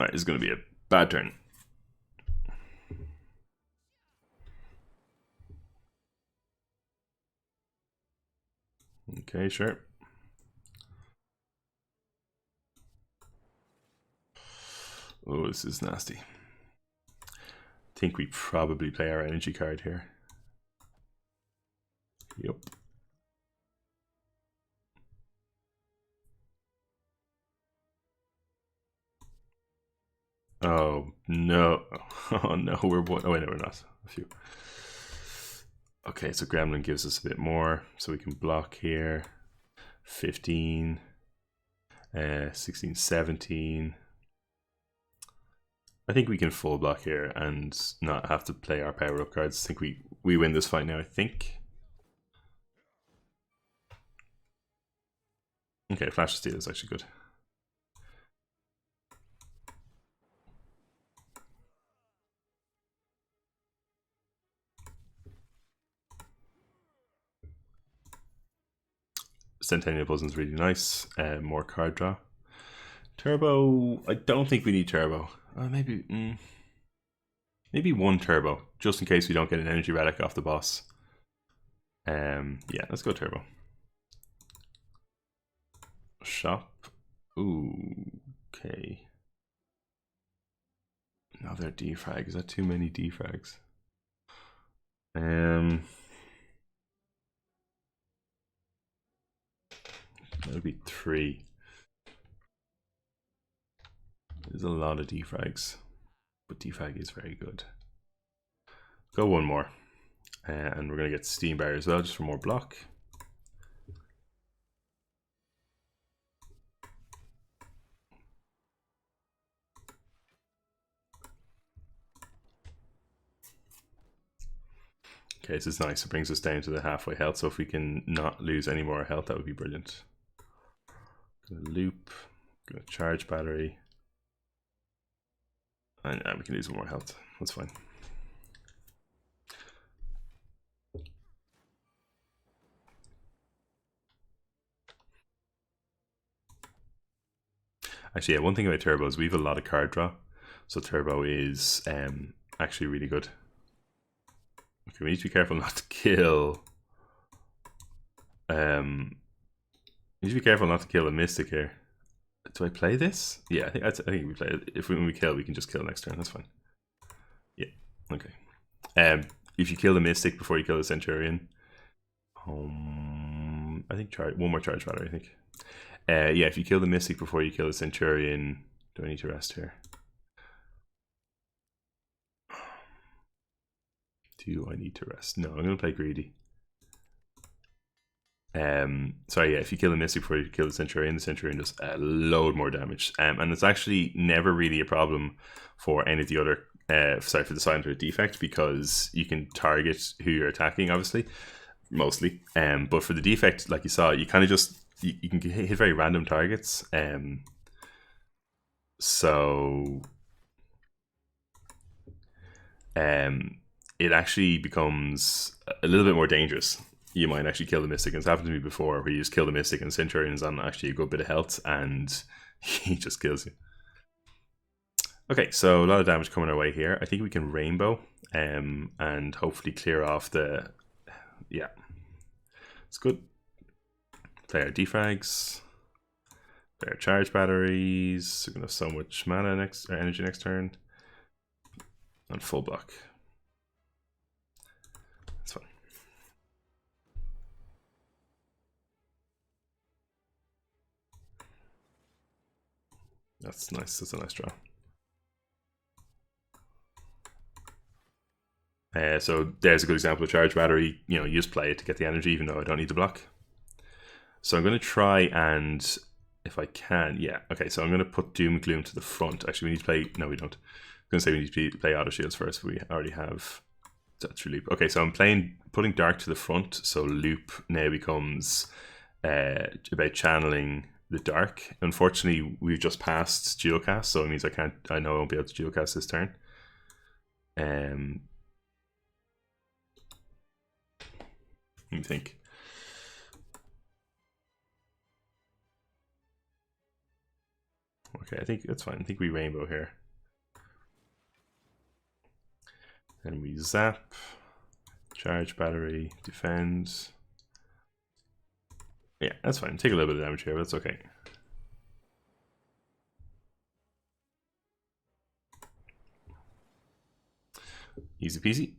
Alright, this is going to be a bad turn. Okay, sure. Oh, this is nasty. I think we probably play our energy card here. Yep. Oh no! Oh no, we're one. Oh wait, no, we're not. A few. Okay, so Gremlin gives us a bit more, so we can block here. 15, 16, 17. I think we can full block here and not have to play our power up cards. I think we win this fight now, I think. Okay, Flash of Steel is actually good. Centennial Buzzing is really nice. More card draw. Turbo, I don't think we need Turbo. Maybe 1 Turbo, just in case we don't get an Energy Relic off the boss. Yeah, let's go Turbo. Shop. Ooh, okay. Another defrag. Is that too many defrags? That would be 3. There's a lot of defrags, but defrag is very good. Go 1 more, and we're gonna get Steam Barrier as well, just for more block. Okay, this is nice. It brings us down to the halfway health, so if we can not lose any more health, that would be brilliant. Gonna loop, gonna charge battery, and we can lose 1 more health. That's fine. Actually, yeah, one thing about Turbo is we have a lot of card draw. So Turbo is actually really good. Okay, we need to be careful not to kill. We need to be careful not to kill a Mystic here. Do I play this? Yeah, I think we play it. If when we kill, we can just kill next turn. That's fine. Yeah. Okay. If you kill the Mystic before you kill the Centurion, I think one more charge battery. I think. Yeah, if you kill the Mystic before you kill the Centurion, do I need to rest here? Do I need to rest? No, I'm going to play greedy. Sorry, yeah, if you kill the Mystic before you kill the Centurion does a load more damage. And it's actually never really a problem for any of the other, for the Silent Defect, because you can target who you're attacking, obviously, mostly. But for the Defect, like you saw, you kind of just, you can hit very random targets. So it actually becomes a little bit more dangerous. You might actually kill the Mystic, and it's happened to me before, where you just kill the Mystic and Centurion's on actually a good bit of health, and he just kills you. Okay, so a lot of damage coming our way here. I think we can Rainbow, and hopefully clear off the... Yeah, it's good. Play our defrags, play our charge batteries. We're gonna have so much mana energy next turn, and full block. That's fine. That's nice. That's a nice draw. So there's a good example of charge battery. You know, you just play it to get the energy, even though I don't need the block. So I'm going to try and, if I can, yeah. Okay, so I'm going to put Doom and Gloom to the front. Actually, we need to play, no we don't. I'm going to say we need to play Auto Shields first. We already have, that's for Loop. Okay, so I'm putting Dark to the front. So Loop now becomes about channeling the Dark. Unfortunately, we've just passed Geocast, so it means I know I won't be able to Geocast this turn. Let me think. Okay, I think that's fine. I think we Rainbow here. Then we Zap, Charge Battery, Defend. Yeah, that's fine. Take a little bit of damage here, but that's okay. Easy peasy.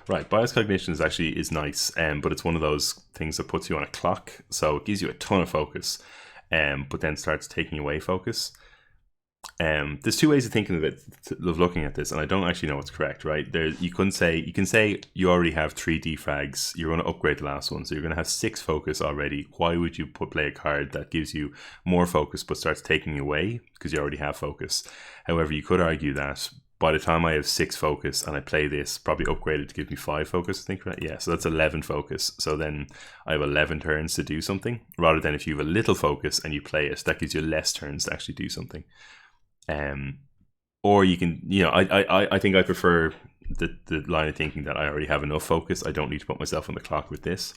Right, bias cognition is nice, but it's one of those things that puts you on a clock, so it gives you a ton of focus, but then starts taking away focus. There's two ways of thinking of it, of looking at this, and I don't actually know what's correct. Right, you can say you already have 3 defrags. You're going to upgrade the last one, so you're going to have 6 focus already. Why would you play a card that gives you more focus but starts taking away because you already have focus? However, you could argue that by the time I have 6 focus and I play this, probably upgraded to give me 5 focus, I think, right? Yeah, so that's 11 focus. So then I have 11 turns to do something, rather than if you have a little focus and you play it, that gives you less turns to actually do something. Or you can, I think I prefer the line of thinking that I already have enough focus. I don't need to put myself on the clock with this.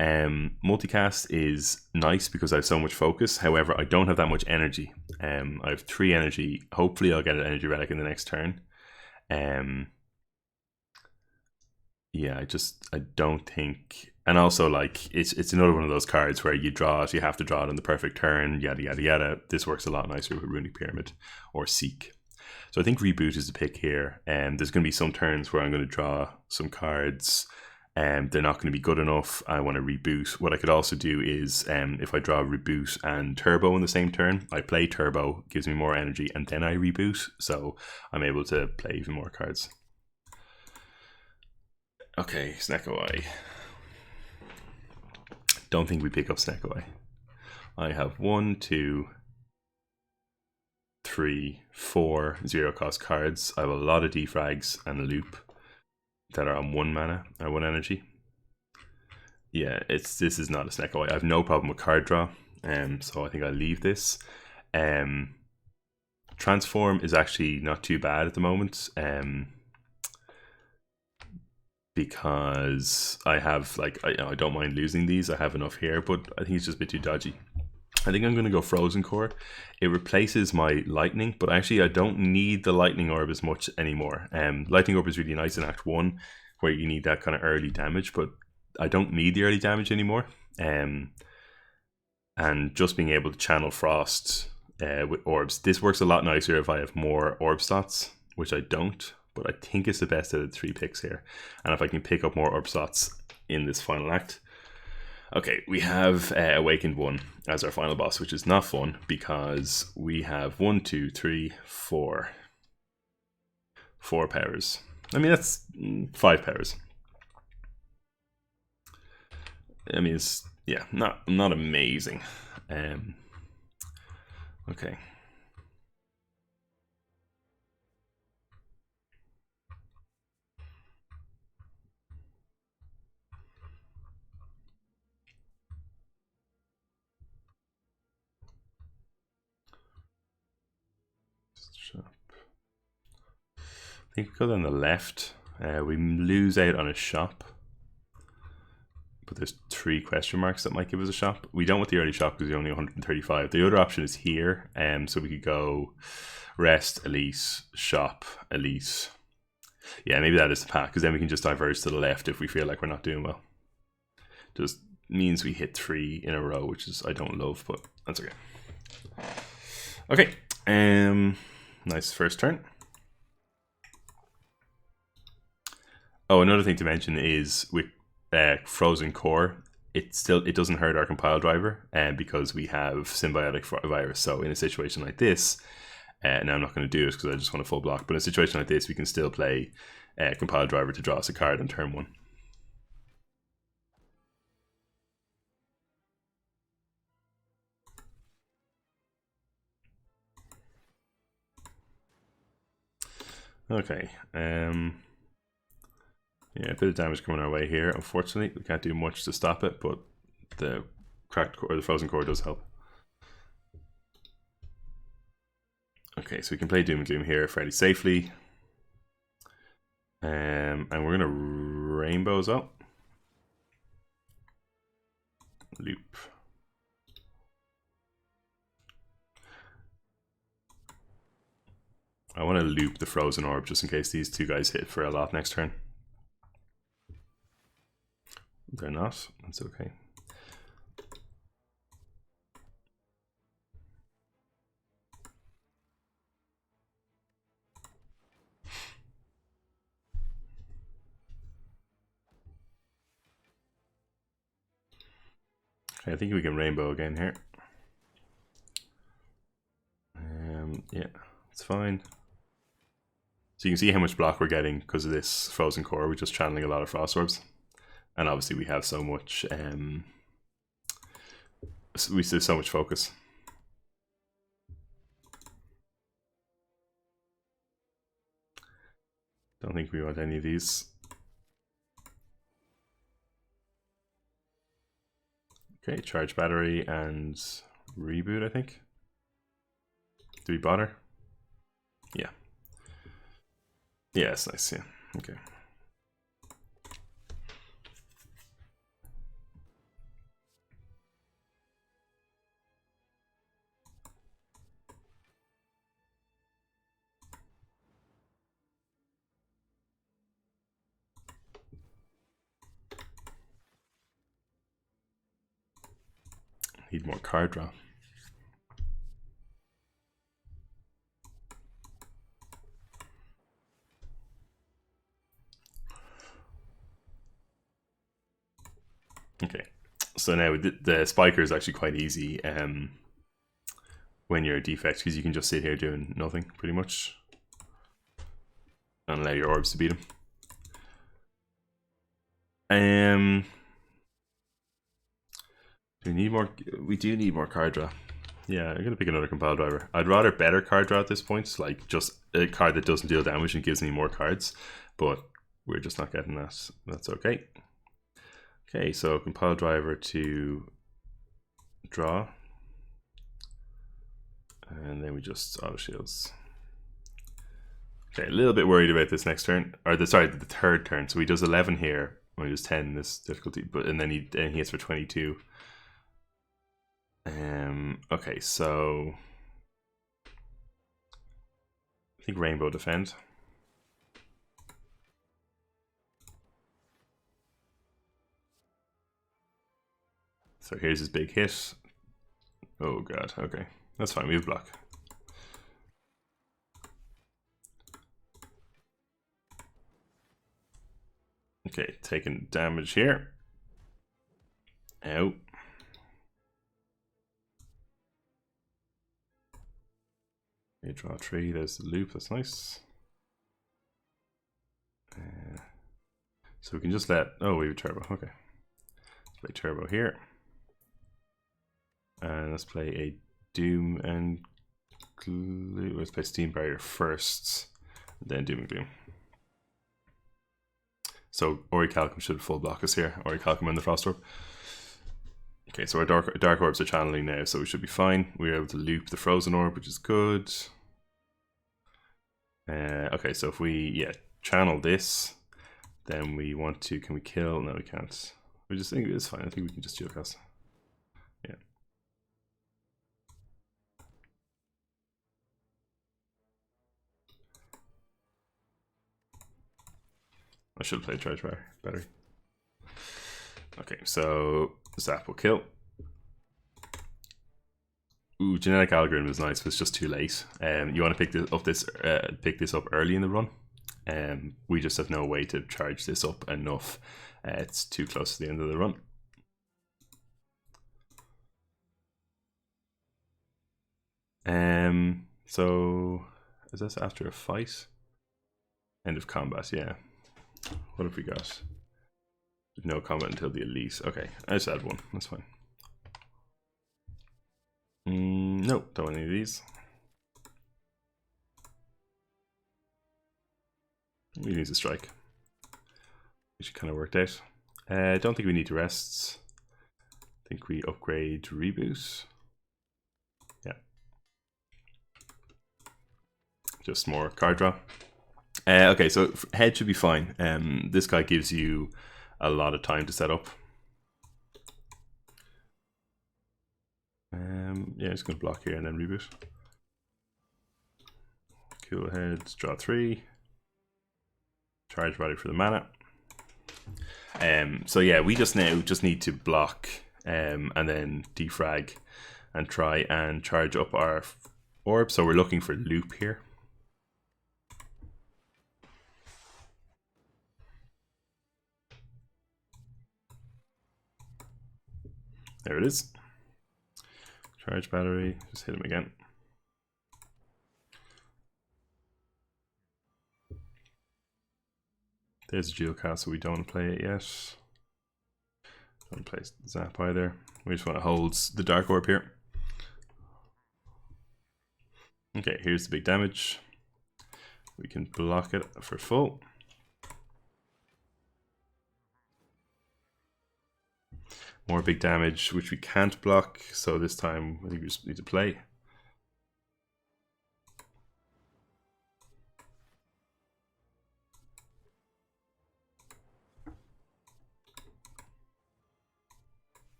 Multicast is nice because I have so much focus. However, I don't have that much energy. I have 3 energy. Hopefully I'll get an energy relic in the next turn. Yeah, I don't think, and also like it's another one of those cards where you draw it, you have to draw it on the perfect turn, yada yada yada. This works a lot nicer with Runic Pyramid or Seek. So I think Reboot is the pick here, and there's going to be some turns where I'm going to draw some cards, and they're not going to be good enough. I want to reboot. What I could also do is, if I draw Reboot and Turbo in the same turn, I play Turbo, gives me more energy, and then I reboot, so I'm able to play even more cards. Okay, Snackaway. Don't think we pick up Snackaway. I have 1, 2, 3, 4 0-cost cards. I have a lot of defrags and a loop that are on 1 mana or 1 energy. Yeah, this is not a Snackaway. I have no problem with card draw, so I think I'll leave this. Transform is actually not too bad at the moment, because I have, like, I don't mind losing these. I have enough here, but I think it's just a bit too dodgy. I think I'm going to go Frozen Core. It replaces my Lightning, but actually I don't need the Lightning Orb as much anymore. Lightning Orb is really nice in Act 1, where you need that kind of early damage, but I don't need the early damage anymore. And just being able to channel Frost with orbs. This works a lot nicer if I have more orb slots, which I don't, but I think it's the best of the 3 picks here. And if I can pick up more orb slots in this final act. Okay, we have Awakened 1 as our final boss, which is not fun because we have 1, 2, 3, 4 powers. I mean, that's 5 powers. I mean, it's, yeah, not amazing. Okay. I think we go down the left. We lose out on a shop, but there's 3 question marks that might give us a shop. We don't want the early shop because we're only 135. The other option is here, so we could go rest, elite, shop, elite. Yeah, maybe that is the path, because then we can just diverge to the left if we feel like we're not doing well. Just means we hit 3 in a row, which is I don't love, but that's okay. Okay, nice first turn. Oh, another thing to mention is with Frozen Core, it doesn't hurt our compile driver, because we have symbiotic virus. So in a situation like this, now I'm not going to do it because I just want a full block. But in a situation like this, we can still play compile driver to draw us a card on turn 1. Okay. Yeah, a bit of damage coming our way here. Unfortunately, we can't do much to stop it, but the cracked core, the Frozen Core does help. Okay, so we can play Doom and Gloom here fairly safely. And we're gonna Rainbows up. Loop. I want to loop the Frozen Orb just in case these 2 guys hit for a lot next turn. They're not. That's okay. Okay, I think we can Rainbow again here. Yeah, it's fine. So you can see how much block we're getting because of this Frozen Core. We're just channeling a lot of Frost Orbs. And obviously we have so much, we see so much focus. Don't think we want any of these. Okay, charge battery and reboot, I think. Do we bother? Yeah. Yeah, it's nice, yeah. Okay. Need more card draw. Okay, so now the spiker is actually quite easy when you're a defect, because you can just sit here doing nothing pretty much and allow your orbs to beat them. Do we need more? We do need more card draw. Yeah, I'm gonna pick another compile driver. I'd rather better card draw at this point, like just a card that doesn't deal damage and gives me more cards, but we're just not getting that. That's okay. Okay, so compile driver to draw. And then we just auto shields. Okay, a little bit worried about this next turn, or the third turn. So he does 11 here, when he does 10 in this difficulty, but and then he hits for 22. Okay, so I think Rainbow defend. So here's his big hit. Oh god, okay. That's fine, we have block. Okay, taking damage here. Ow. Okay, draw 3, there's the loop, that's nice. So we can just let, oh, we have turbo, okay. Let's play turbo here. And let's play a Doom and Gloom. Let's play Steam Barrier first, then Doom and Gloom. So Orichalcum should full block us here. Orichalcum and the Frost Orb. Okay, so our dark orbs are channeling now, so we should be fine. We were able to loop the Frozen Orb, which is good. Okay, so if we channel this, then we want to. Can we kill? No, we can't. We just think it's fine. I think we can just geocast. Yeah. I should have played Charge Battery. Okay, so Zap will kill. Ooh, Genetic Algorithm is nice, but it's just too late. You want to pick this up early in the run. We just have no way to charge this up enough. It's too close to the end of the run. So is this after a fight? End of combat, yeah. What have we got? No combat until the elite. Okay, I just add one. That's fine. No, don't want any of these. We need to strike, which kind of worked out. I don't think we need to rest. I think we upgrade to reboot. Yeah. Just more card draw. Okay, so head should be fine. This guy gives you a lot of time to set up. Yeah, just going to block here and then reboot. Cool heads, draw 3. Charge ready for the mana. So yeah, we just need to block and then defrag and try and charge up our orb. So we're looking for loop here. There it is. Charge battery, just hit him again. There's a geocast, so we don't want to play it yet. Don't want to play Zap either. We just want to hold the Dark Orb here. Okay, here's the big damage. We can block it for full. More big damage, which we can't block, so this time I think we just need to play.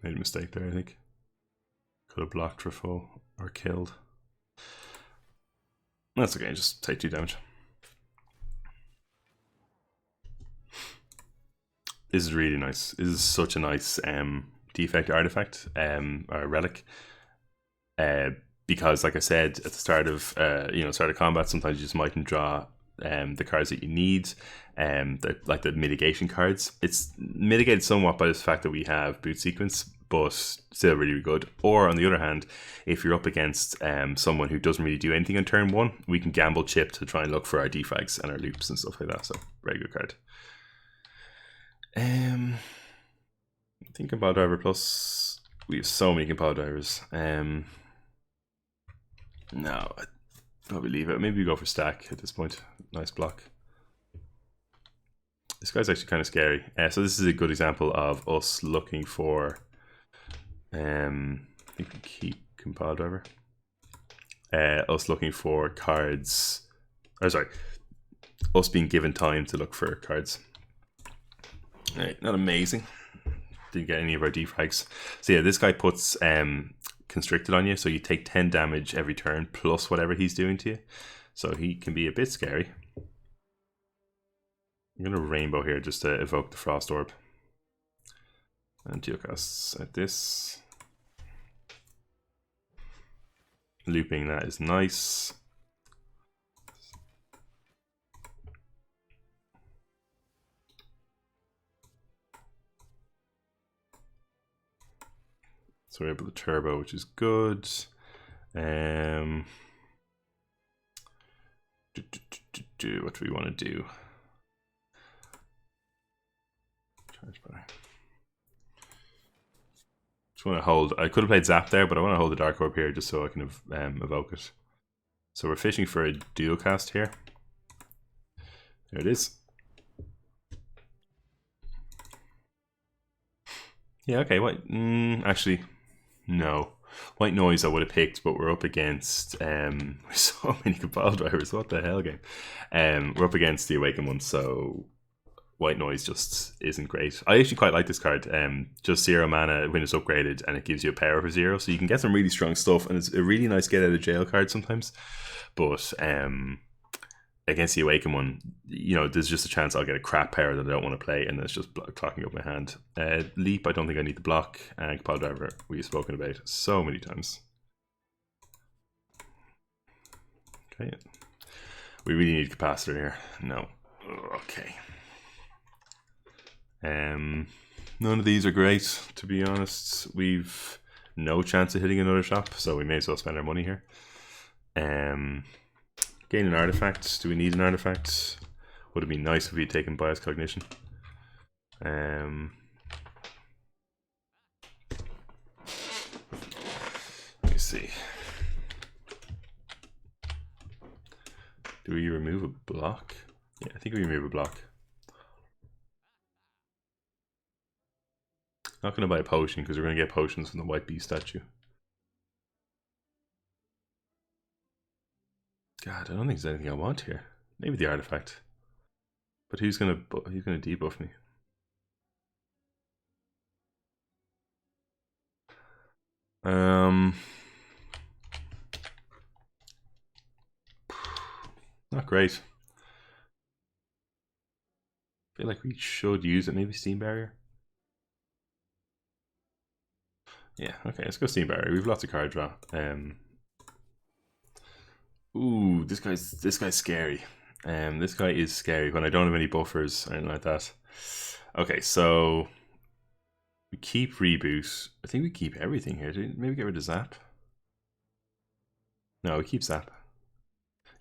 Made a mistake there, I think. Could have blocked for full or killed. That's okay, just take 2 damage. This is really nice. This is such a nice defect artifact or relic. Because like I said at the start of start of combat, sometimes you just mightn't draw the cards that you need, like the mitigation cards. It's mitigated somewhat by the fact that we have boot sequence, but still really, really good. Or on the other hand, if you're up against someone who doesn't really do anything on turn 1, we can gamble chip to try and look for our defrags and our loops and stuff like that. So very good card. I think compile driver plus. We have so many compile drivers. No, I'd probably leave it. Maybe we go for stack at this point. Nice block. This guy's actually kind of scary. So this is a good example of us looking for. I think we keep compile driver. Us looking for cards. Or sorry, us being given time to look for cards. Right, not amazing. Didn't get any of our defrags. So yeah, this guy puts constricted on you, so you take 10 damage every turn plus whatever he's doing to you. So he can be a bit scary. I'm gonna rainbow here just to evoke the frost orb. And geocasts at this. Looping that is nice. So we're able to turbo, which is good. What do we want to do? Charge by. Just want to hold. I could have played Zap there, but I want to hold the Dark Orb here just so I can evoke it. So we're fishing for a dual cast here. There it is. Yeah, okay. What? Actually, no. White Noise I would have picked, but we're up against so many compile drivers. What the hell, game? We're up against the Awakened one, so White Noise just isn't great. I actually quite like this card. Just 0 mana when it's upgraded, and it gives you a power for 0, so you can get some really strong stuff, and it's a really nice get out of jail card sometimes. But against the Awakened one, you know, there's just a chance I'll get a crap power that I don't want to play, and it's just clocking up my hand. Leap, I don't think I need the block, and compile driver, we've spoken about so many times. Okay, we really need capacitor here. No, okay. None of these are great, to be honest. We've no chance of hitting another shop, so we may as well spend our money here. Gain an artifact. Do we need an artifact? Would it be nice if we'd taken Bias Cognition? Let me see. Do we remove a block? Yeah, I think we remove a block. Not going to buy a potion because we're going to get potions from the White Beast statue. God, I don't think there's anything I want here. Maybe the artifact. But who's gonna debuff me? Not great. I feel like we should use it. Maybe Steam Barrier. Yeah, okay, let's go Steam Barrier. We've lots of card draw. Ooh, this guy's scary. This guy is scary when I don't have any buffers or anything like that. Okay, so we keep reboot. I think we keep everything here. Do we maybe get rid of Zap? No, we keep Zap.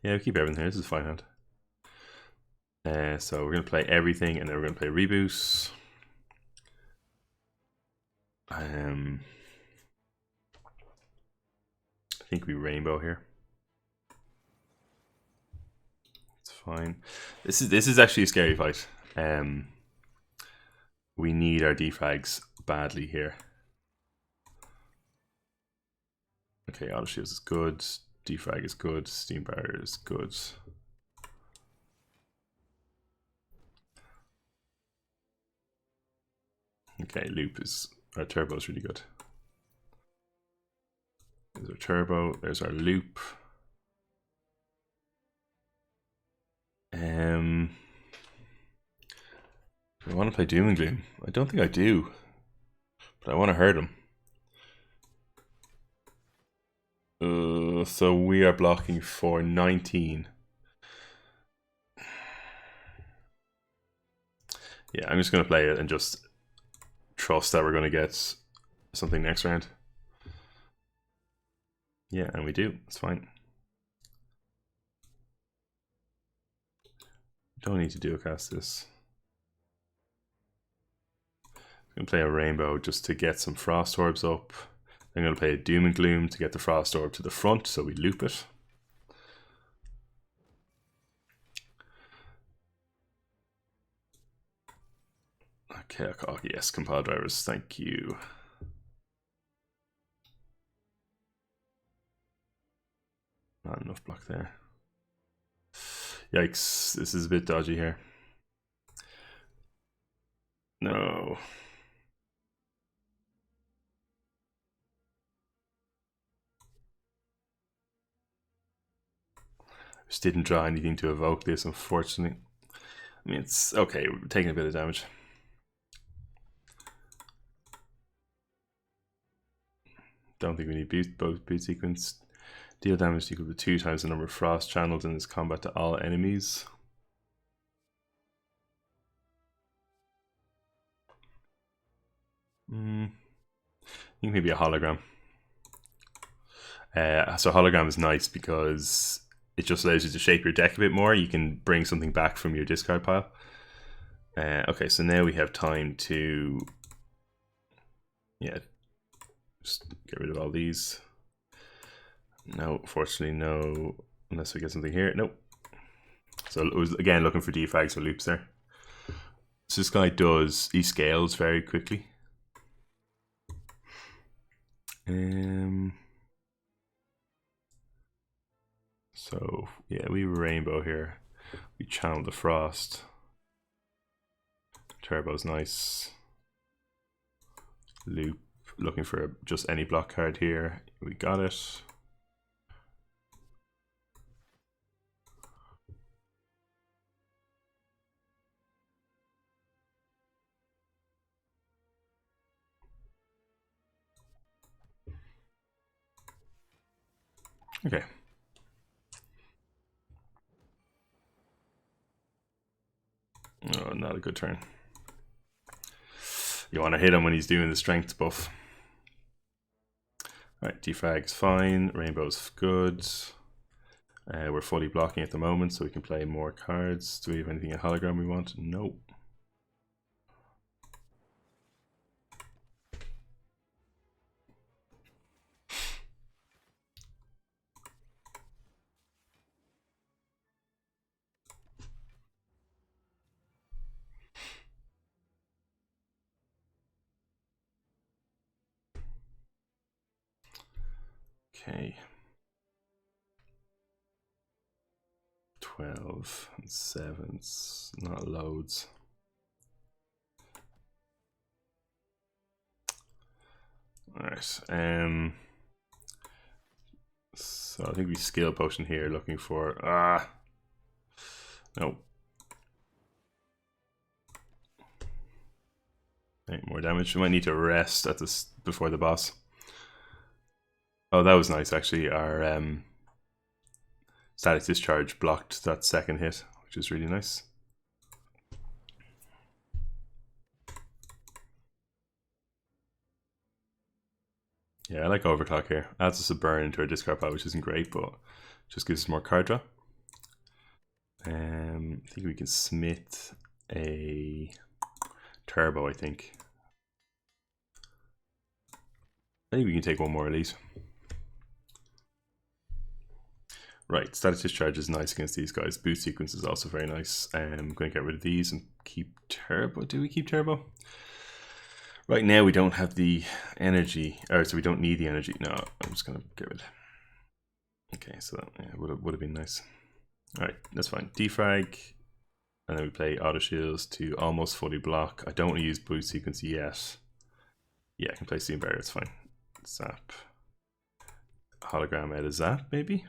Yeah, we keep everything here. This is fine hand. So we're gonna play everything, and then we're gonna play reboot. I think we rainbow here. It's fine. This is actually a scary fight. We need our defrags badly here. Okay, auto shields is good. Defrag is good. Steam barrier is good. Okay, loop is our turbo is really good. There's our turbo. There's our loop. I want to play Doom and Gloom. I don't think I do, but I want to hurt him. So we are blocking for 19. Yeah, I'm just going to play it and just trust that we're going to get something next round. Yeah, and we do. It's fine. Don't need to dual cast this. I'm going to play a rainbow just to get some frost orbs up. I'm going to play a doom and gloom to get the frost orb to the front, so we loop it. Okay, oh yes, compile drivers, thank you. Not enough block there. Yikes, this is a bit dodgy here. No. Just didn't draw anything to evoke this, unfortunately. I mean, it's okay, we're taking a bit of damage. Don't think we need both boot sequence. Deal damage equal to 2 times the number of frost channeled in this combat to all enemies. I think maybe a hologram. So hologram is nice because it just allows you to shape your deck a bit more. You can bring something back from your discard pile. Okay, so now we have time to, yeah, just get rid of all these. No, fortunately no, unless we get something here. Nope. So it was again looking for defects or loops there. So this guy he scales very quickly. So yeah, we rainbow here. We channel the frost. Turbo's nice. Loop, looking for just any block card here. We got it. Okay. Oh, not a good turn. You want to hit him when he's doing the strength buff. Alright, defrag's fine. Rainbow's good. We're fully blocking at the moment, so we can play more cards. Do we have anything in hologram we want? Nope. Okay. 12 and 7s, not loads. Alright, so I think we skill potion here looking for, no. Okay, more damage. We might need to rest at this before the boss. Oh, that was nice actually. Our static discharge blocked that second hit, which is really nice. Yeah, I like overclock here. Adds us a burn into our discard pile, which isn't great, but just gives us more card draw. I think we can smith a turbo, I think. I think we can take one more elite. Right, static discharge is nice against these guys. Boost sequence is also very nice. I'm going to get rid of these and keep turbo. Do we keep turbo? Right now we don't have the energy, or so we don't need the energy. No, I'm just going to get rid. Okay, so that yeah, would have been nice. All right, that's fine. Defrag, and then we play auto shields to almost fully block. I don't want to use boost sequence yet. Yeah, I can play Steam Barrier. It's fine. Zap. Hologram out of zap, maybe.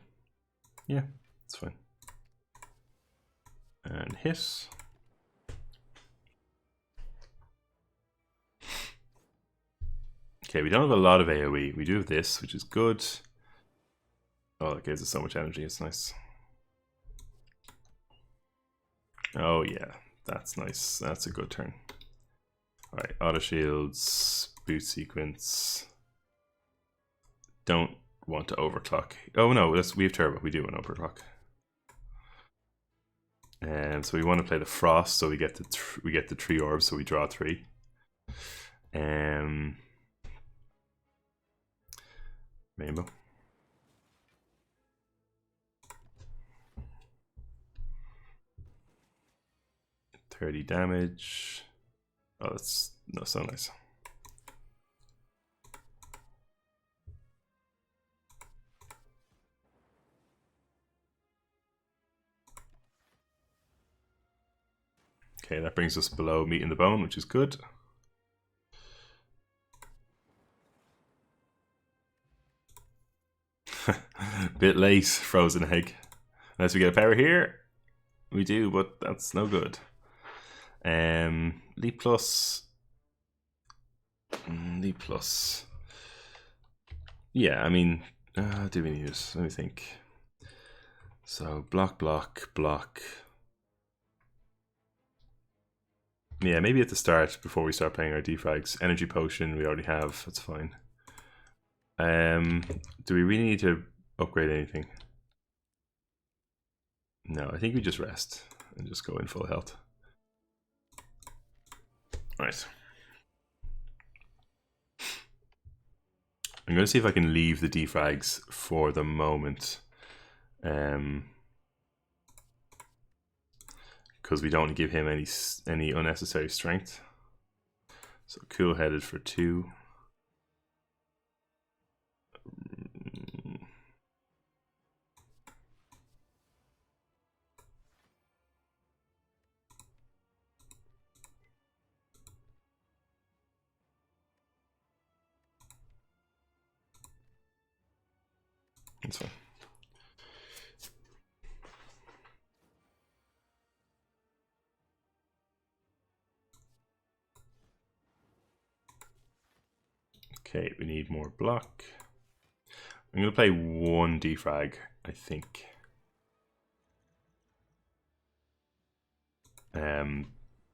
Yeah, it's fine. And hit. Okay, we don't have a lot of AoE. We do have this, which is good. Oh, it gives us so much energy. It's nice. Oh yeah, that's nice. That's a good turn. All right, auto shields, boot sequence. Don't want to overclock. Oh no, we have turbo. We do want overclock. And so we want to play the frost, so we get the 3 orbs, so we draw 3. Rainbow. $30 damage. Oh, that's not so nice. Okay, that brings us below meat in the bone, which is good. Bit late, frozen egg. Unless we get a power here, we do, but that's no good. Leap plus. Leap plus. Yeah, I mean, do we need it? Let me think. So block, block, block. Yeah, maybe at the start before we start playing our defrags. Energy potion we already have. That's fine. Do we really need to upgrade anything? No, I think we just rest and just go in full health. Right. I'm going to see if I can leave the defrags for the moment. Because we don't want to give him any unnecessary strength. So cool-headed for 2. That's fine. Okay, we need more block. I'm going to play 1 defrag, I think.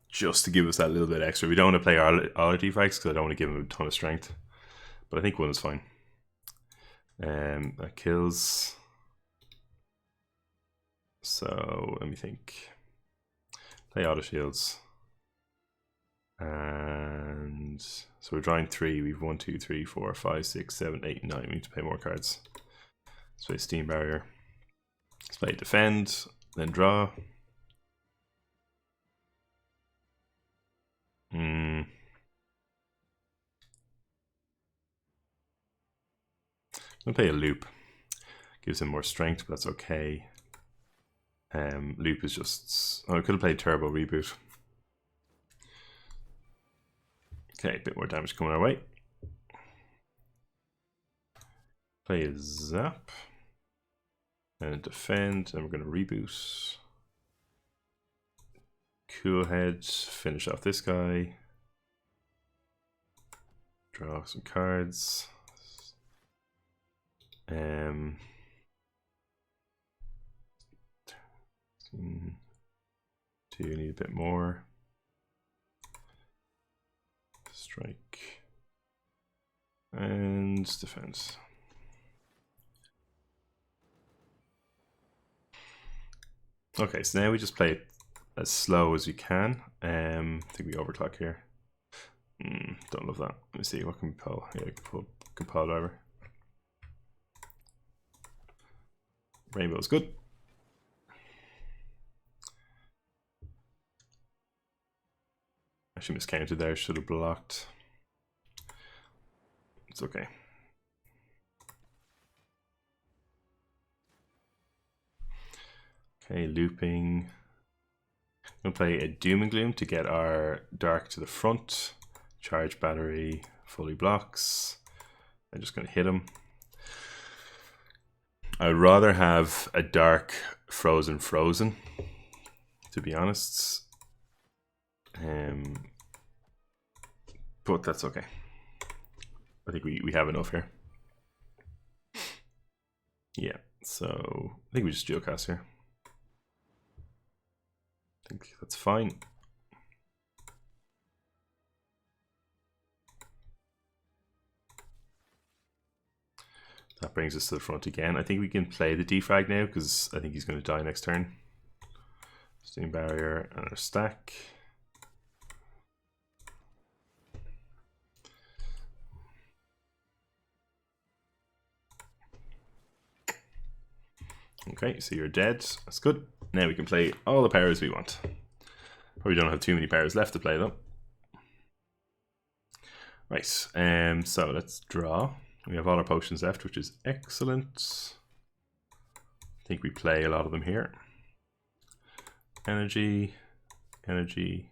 Just to give us that little bit extra. We don't want to play all our defrags because I don't want to give him a ton of strength. But I think 1 is fine. That kills. So let me think. Play auto shields. And so we're drawing 3. We've 1, 2, 3, 4, 5, 6, 7, 8, 9. We need to play more cards. Let's play Steam Barrier. Let's play Defend, then draw. I'm gonna play a loop. Gives him more strength, but that's okay. Loop is just. Oh, I could have played Turbo Reboot. Okay, a bit more damage coming our way. Play a Zap. And Defend, and we're going to reboot. Cool Head, finish off this guy. Draw some cards. Do you need a bit more? Strike. And defense. Okay, so now we just play it as slow as we can. I think we overclock here. Don't love that. Let me see, what can we pull? Yeah, we can pull driver. Rainbow's good. Actually miscounted there, should have blocked. It's okay. Okay, looping. I'm gonna play a Doom and Gloom to get our dark to the front. Charge battery, fully blocks. I'm just gonna hit him. I'd rather have a dark frozen, to be honest. But that's okay. I think we have enough here. Yeah, so I think we just geocast here. I think that's fine. That brings us to the front again. I think we can play the defrag now because I think he's going to die next turn. Steam Barrier and our stack. Okay, so you're dead. That's good. Now we can play all the powers we want. Probably don't have too many powers left to play though. Right, so let's draw. We have all our potions left, which is excellent. I think we play a lot of them here. Energy, energy.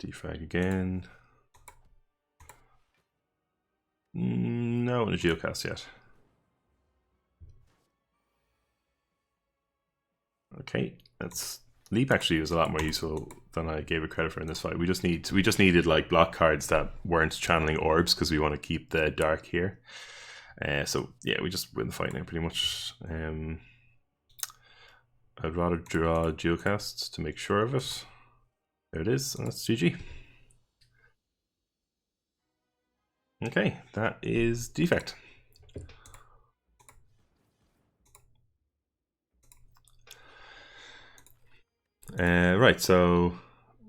Defrag again. No in a geocast yet. Okay, that's leap actually was a lot more useful than I gave it credit for in this fight. We just needed like block cards that weren't channeling orbs because we want to keep the dark here. So yeah, we just win the fight now pretty much. I'd rather draw geocasts to make sure of it. There it is, and that's GG. Okay, that is Defect. Right, so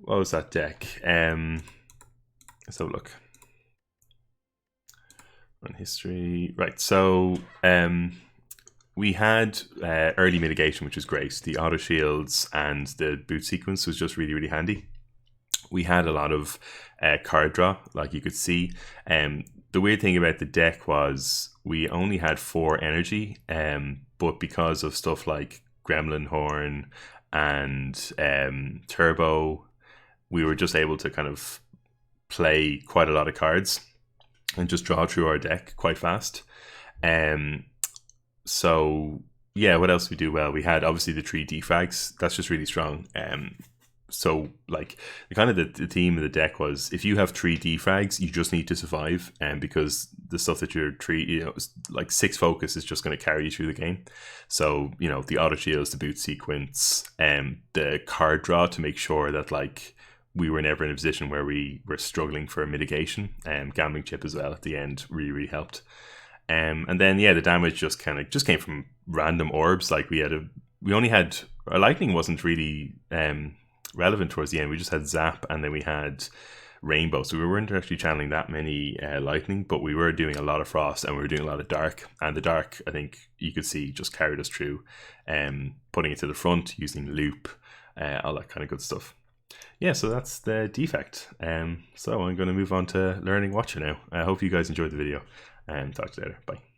what was that deck? Let's have a look. Run history. Right, so we had early mitigation, which was great. The auto shields and the boot sequence was just really, really handy. We had a lot of card draw, like you could see. The weird thing about the deck was we only had 4 energy, but because of stuff like Gremlin Horn and Turbo, we were just able to kind of play quite a lot of cards and just draw through our deck quite fast. So yeah, what else we do well? We had obviously the 3 defrags. That's just really strong. So like the theme of the deck was if you have 3 defrags, you just need to survive, and because the stuff that you're like 6 focus is just going to carry you through the game. So the auto shields, the boot sequence, the card draw to make sure that like we were never in a position where we were struggling for mitigation. Gambling chip as well at the end really helped. And then yeah, the damage just came from random orbs. Like we only had our lightning wasn't really relevant towards the end. We just had zap, and then we had rainbow, so we weren't actually channeling that many lightning, but we were doing a lot of frost and we were doing a lot of dark, and the dark, I think you could see, just carried us through, putting it to the front, using loop, all that kind of good stuff. Yeah, so that's the Defect. So I'm going to move on to learning Watcher now. I hope you guys enjoyed the video, and talk to you later. Bye.